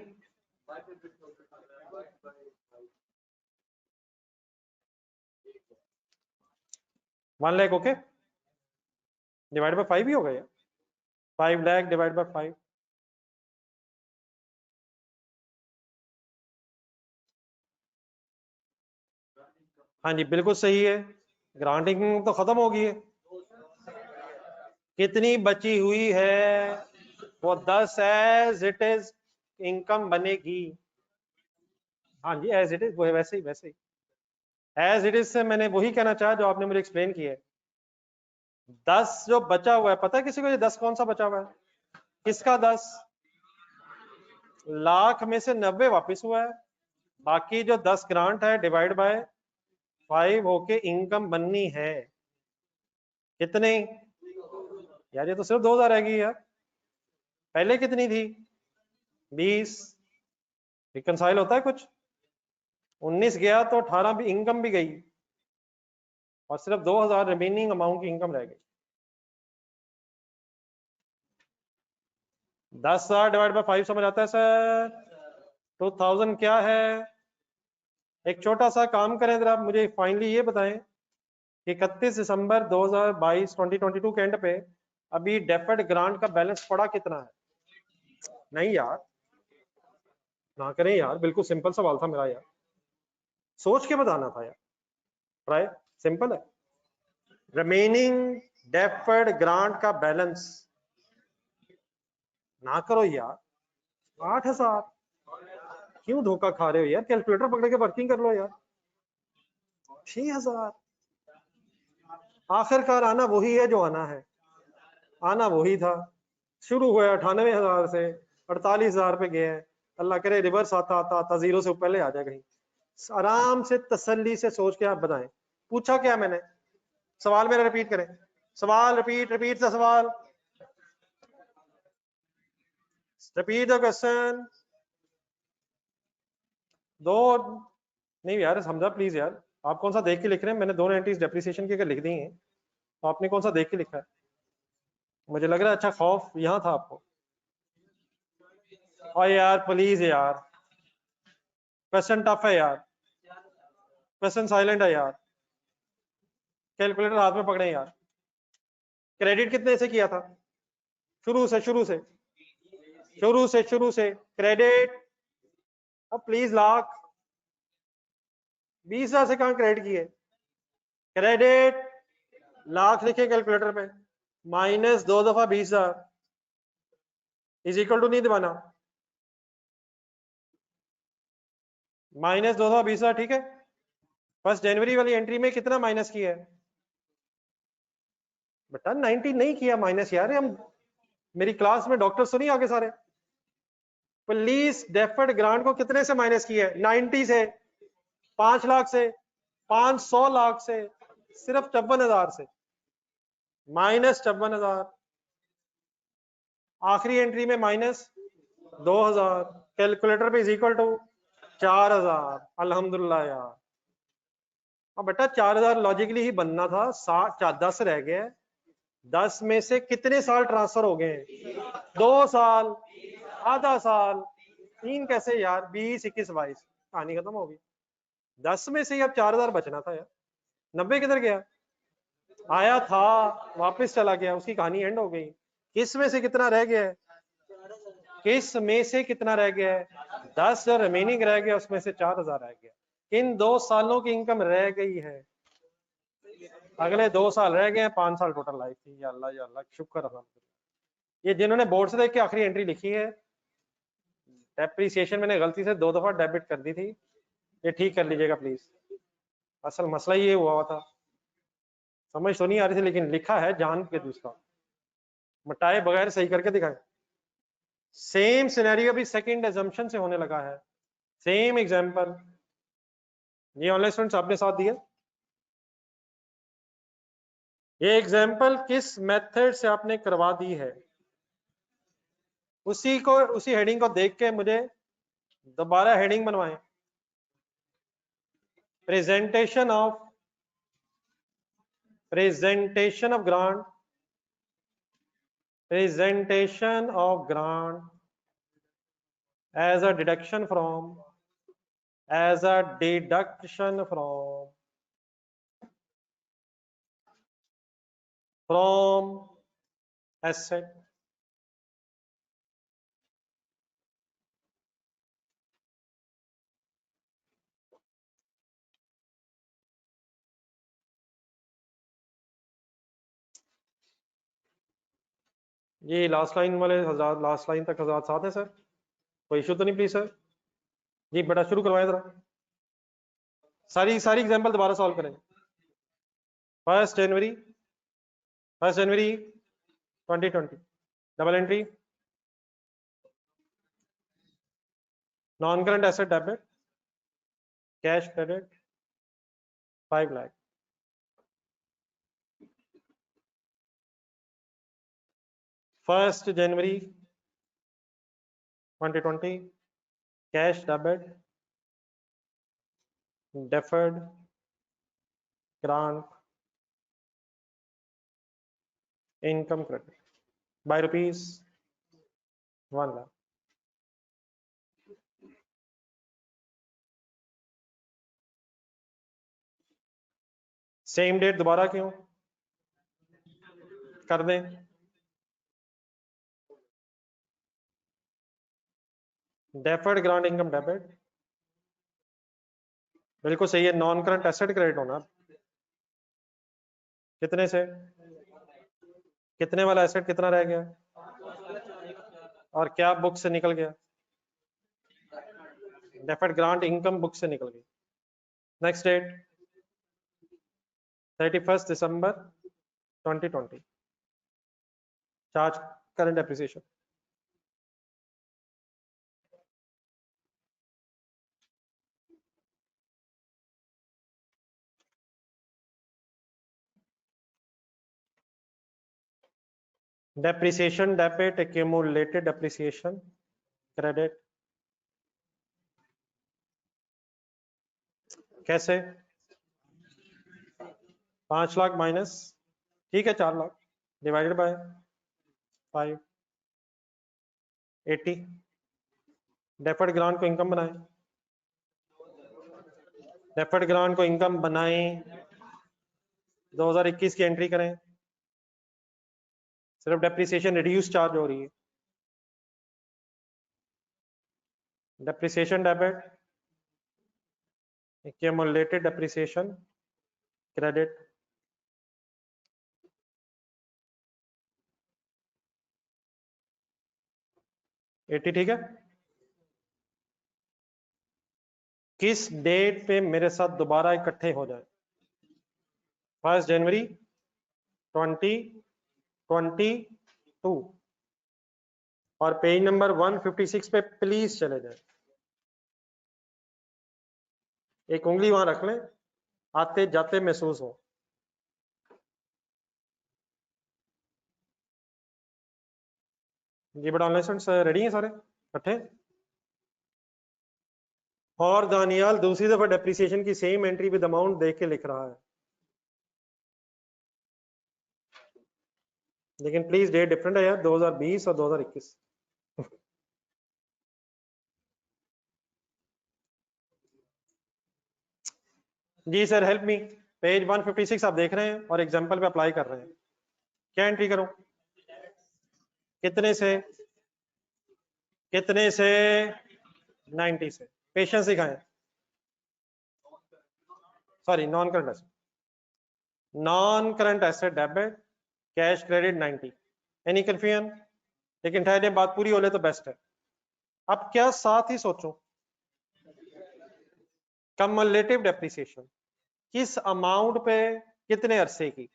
1 लाख, ओके, डिवाइड बाय 5 ही होगा यार, 5 लाख डिवाइड बाय 5, हाँ जी बिल्कुल सही है, ग्रांटिंग तो खत्म हो गई है, कितनी बची हुई है? वो 10 एज इट इज इनकम बनेगी। हाँ जी एज इट इज, वो है वैसे ही वैसे ही एज इट इज से मैंने वही कहना चाहा जो आपने मुझे एक्सप्लेन किया है। 10 जो बचा हुआ है, पता है किसी को ये 10 कौन सा बचा हुआ है? किसका 10? लाख में से 90 वापस हुआ है, बाकी जो 10 ग्रांट है डिवाइड बाय 5 होके इनकम बननी है कितने? यार ये तो सिर्फ 2000 रहेगी यार, पहले कितनी थी? 20। रिकंसाइल होता है कुछ? 19 गया तो 18 भी इनकम भी गई और सिर्फ 2000 रिमेनिंग अमाउंट की इनकम रह गई। 10,000 डिवाइड बाय 5 समझ आता है सर? 2000 क्या है? एक छोटा सा काम करें जरा, मुझे फाइनली ये बताएं कि 31 दिसंबर 2022 2022 के एंड पे अभी डेफर्ड ग्रांट का बैलेंस पड़ा कितना है? नहीं यार ना करें यार, बिल्कुल सिंपल सवाल था मेरा यार, सोच के बताना था यार, ट्राई, सिंपल है। रिमेनिंग डेफर्ड ग्रांट का बैलेंस ना करो यार, 8,000, क्यों धोखा खा रहे हो यार, कैलकुलेटर पकड़ के वर्किंग कर लो यार, 6,000, आखिरकार आना वही है जो आना है, आना वही था, शुरू हुआ 98,000 से 48,000 पे गए हैं, अल्लाह करे रिवर्स आता आता आता जीरो से पहले आ जाए कहीं। आराम से तसल्ली से सोच के आप बताएं, पूछा क्या मैंने, सवाल मेरा रिपीट करें, सवाल रिपीट रिपीट द सवाल, रिपीट द क्वेश्चन। दो नहीं यार समझा प्लीज यार, आप कौन सा देख के लिख रहे हैं? मैंने दोनों एंट्रीज डेप्रिसिएशन की अगर लिख दी हैं तो आपने कौन सा देख के लिखा है? मुझे लग रहा है अच्छा खौफ यहाँ था आपको। और यार प्लीज यार, क्वेश्चन टफ है यार, क्वेश्चन साइलेंट है यार, कैलकुलेटर हाथ में पकड़े यार। क्रेडिट कितने से किया था? शुरू से क्रेडिट। अब प्लीज लाख, 20,000 से कहां क्रेडिट किए? क्रेडिट लाख लिखे कैलकुलेटर पे, माइनस 2 दफा 20,000 इज इक्वल टू नहीं दबाना, माइनस 2 दफा 20,000, ठीक है। 1 जनवरी वाली एंट्री में कितना माइनस किया है बेटा? 90 नहीं किया माइनस यार। हम मेरी क्लास में डॉक्टर तो नहीं आगे सारे। पुलिस डेफर्ड ग्रांट को कितने से माइनस किया है? 90 से, 5 लाख से, 500 लाख से, सिर्फ 54,000 से, माइनस 54,000। आखिरी एंट्री में माइनस 2,000, कैलकुलेटर पे इज इक्वल टू 4,000। अल्हम्दुलिल्लाह यार। अब बेटा 4,000 लॉजिकली ही बनना था, 10 रह गए। 10 में से कितने साल ट्रांसफर हो गए? 2 साल, आधा साल, 3 कैसे यार? 20, 21, 22, कहानी खत्म होगी। 10 में से ही अब 4,000 बचना था यार। 90 किधर गया? आया था, वापस चला गया, उसकी कहानी एंड हो गई। किस में से कितना रह गया है? किस में से कितना रह गया है? 10 जो रिमेनिंग रह गया उसमें से 4,000 रह गया। इन 2 सालों की इनकम रह गई है, अगले 2 साल रह गए हैं, 5 साल टोटल लाइफ थी। या अल्लाह, या अल्लाह, शुक्र अल्हम्दुलिल्लाह। ये जिन्होंने बोर्ड से देख के आखिरी एंट्री लिखी है, डेप्रिसिएशन मैंने गलती से 2 दफा डेबिट कर दी थी, ये ठीक कर लीजिएगा प्लीज। असल मसला ये हुआ था, समझ तो नहीं आ रही थी, लेकिन लिखा है जान के दूसरा, मटाए बगैर सही करके दिखाए। सेम सिनेरियो भी सेकंड एजम्पशन से होने लगा है, सेम एग्जांपल। ये ऑनलाइन स्टूडेंट्स आपने साथ दिया। ये एग्जांपल किस मेथड से आपने करवा दी है, उसी को, उसी हेडिंग को देख के मुझे दोबारा हेडिंग बनवाएं। Presentation of grant, presentation of grant as a deduction from, as a deduction from asset। ये लास्ट लाइन वाले हजार, लास्ट लाइन तक हजार साथ है सर, कोई इशू तो नहीं प्लीज सर? जी बेटा शुरू करवाएं जरा, सारी सारी एग्जांपल दोबारा सॉल्व करें। 1 जनवरी 2020, double entry, non current asset debit, cash credit 5 lakh. 1 जनवरी 2020, cash debit, deferred grant income credit by rupees 1 lakh। Same date दोबारा क्यों कर दें? डेफर्ड ग्रांट इनकम डेबिट बिल्कुल सही है, नॉन करंट एसेट क्रेडिट होना। कितने से कितने वाला एसेट कितना रह गया, और क्या बुक से निकल गया? डेफर्ड ग्रांट इनकम बुक से निकल गई। नेक्स्ट डेट 31 दिसंबर 2020, charge current appreciation. Depreciation debit, accumulated depreciation credit, कैसे? 5 लाख माइनस, ठीक है 4 lakh divided by 5, 80। Deferred grant को इनकम बनाएं, डेफर्ड ग्रांट को इनकम बनाएं, 2021 की एंट्री करें, सिर्फ डेप्रिसिएशन रिड्यूस चार्ज हो रही है, depreciation debit, accumulated depreciation credit, eighty, ठीक है। किस डेट पे मेरे साथ दोबारा इकट्ठे हो जाए? 1 जनवरी 2022 और पेज नंबर 156 पे प्लीज चले जाए। एक उंगली वहां रख लें, आते जाते महसूस हो। जी बड़ा ऑनलाइन रेडी है सारे इकट्ठे? और दानियाल दूसरी दफा डेप्रिसिएशन की सेम एंट्री विद अमाउंट देख के लिख रहा है, लेकिन प्लीज डेट डिफरेंट है यार, 2020 और 2021। जी सर हेल्प मी, पेज 156 आप देख रहे हैं और एग्जांपल पे अप्लाई कर रहे हैं। क्या एंट्री करूं? कितने से 90 से। पेशेंस दिखाएं। Sorry, non current asset, non current asset debit, cash credit 90। Any confusion? लेकिन ठहरे बात पूरी हो ले तो बेस्ट है। अब क्या साथ ही सोचो, कम्युलेटिव डेप्रिसिएशन किस अमाउंट पे कितने अरसे की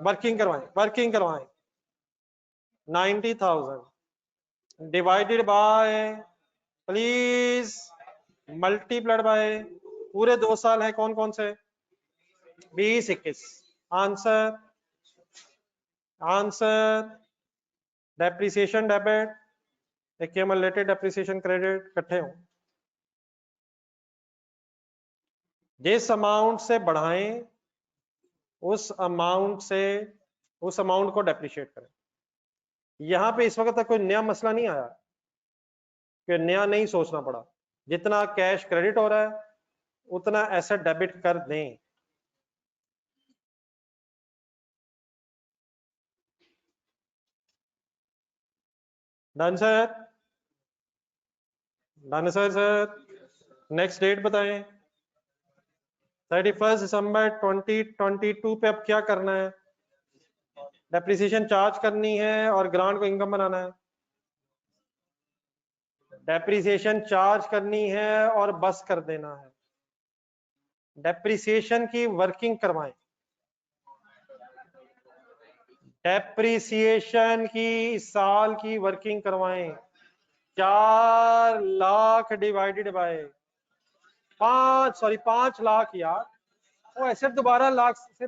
वर्किंग करवाएं 90,000 divided by, please multiplied by पूरे 2 साल है, कौन कौन से? 20-21। Answer depreciation debit, accumulated depreciation credit इकट्ठे हो। जिस अमाउंट से बढ़ाएं उस अमाउंट को डेप्रिशिएट करें। यहां पे इस वक्त तक कोई नया मसला नहीं आया कि नया नहीं सोचना पड़ा, जितना कैश क्रेडिट हो रहा है उतना एसेट डेबिट कर दें। Done sir, done sir. Next date बताएं। 31 दिसंबर 2022 पे अब क्या करना है? डेप्रिसिएशन चार्ज करनी है और ग्रांट को इनकम बनाना है। डेप्रिसिएशन चार्ज करनी है और बस कर देना है। डेप्रिसिएशन की वर्किंग करवाएं, डेप्रिसिएशन की साल की वर्किंग करवाएं। 4 लाख डिवाइडेड बाय 5 लाख यार, वो ऐसे दोबारा लाख से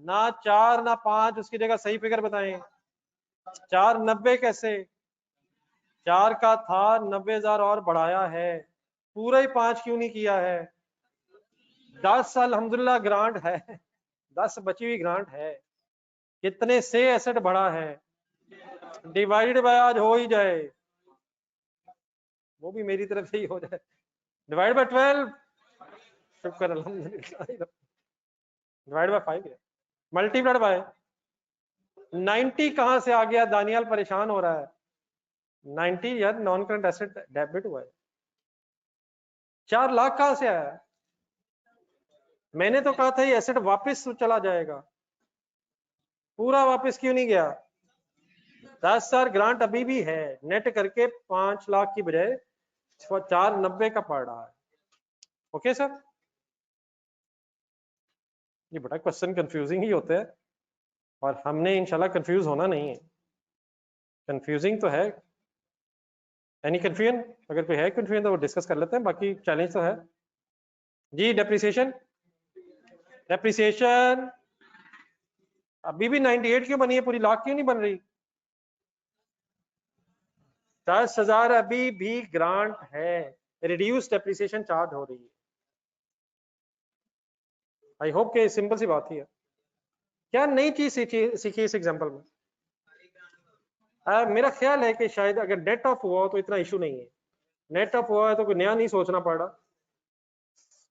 ना 4 ना 5, उसकी जगह सही फिगर बताएं। 490 कैसे? 4 का था 90,000 और बढ़ाया है, पूरा ही 5 क्यों नहीं किया है? 10 अल्हम्दुलिल्लाह ग्रांट है, 10 बची हुई ग्रांट है। कितने से एसेट बढ़ा है? डिवाइडेड बाय आज हो ही जाए, वो भी मेरी तरफ से ही हो जाए। डिवाइड बाय 12, शुक्र अल्हम्दुलिल्लाह, डिवाइड बाय 5 है, मल्टीप्लाइड बाय 90 कहां से आ गया? दानियाल परेशान हो रहा है। 90 यार नॉन करंट एसेट डेबिट हुआ है, 4 लाख कहां से आया? मैंने तो कहा था ये एसेट वापस चला जाएगा, पूरा वापस क्यों नहीं गया? 10,000 ग्रांट अभी भी है, नेट करके 5 लाख की बजाय 490 का पड़ रहा है। ओके सर, ये बड़ा क्वेश्चन कंफ्यूजिंग ही होता है और हमने इंशाल्लाह कंफ्यूज होना नहीं है। कंफ्यूजिंग तो है, एनी कंफ्यूजन? अगर कोई है कंफ्यूजन तो वो डिस्कस कर लेते हैं, बाकी चैलेंज तो है जी। डेप्रिसिएशन अभी भी 98 क्यों बनी है, पूरी लाख क्यों नहीं बन रही? 10,000 अभी भी ग्रांट है, रिड्यूस डेप्रिसिएशन चार्ज हो रही है। आई होप कि सिंपल सी बात ही है। क्या नई चीज सीखी इस एग्जांपल में? मेरा ख्याल है कि शायद अगर नेट ऑफ हुआ तो इतना इशू नहीं है, नेट ऑफ हुआ है तो कोई नया नहीं सोचना पड़ रहा,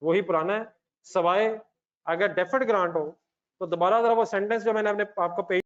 वही पुराना है। सवाए अगर डेफर्ड ग्रांट हो तो दोबारा जरा वो सेंटेंस जो मैंने अपने आपको पेज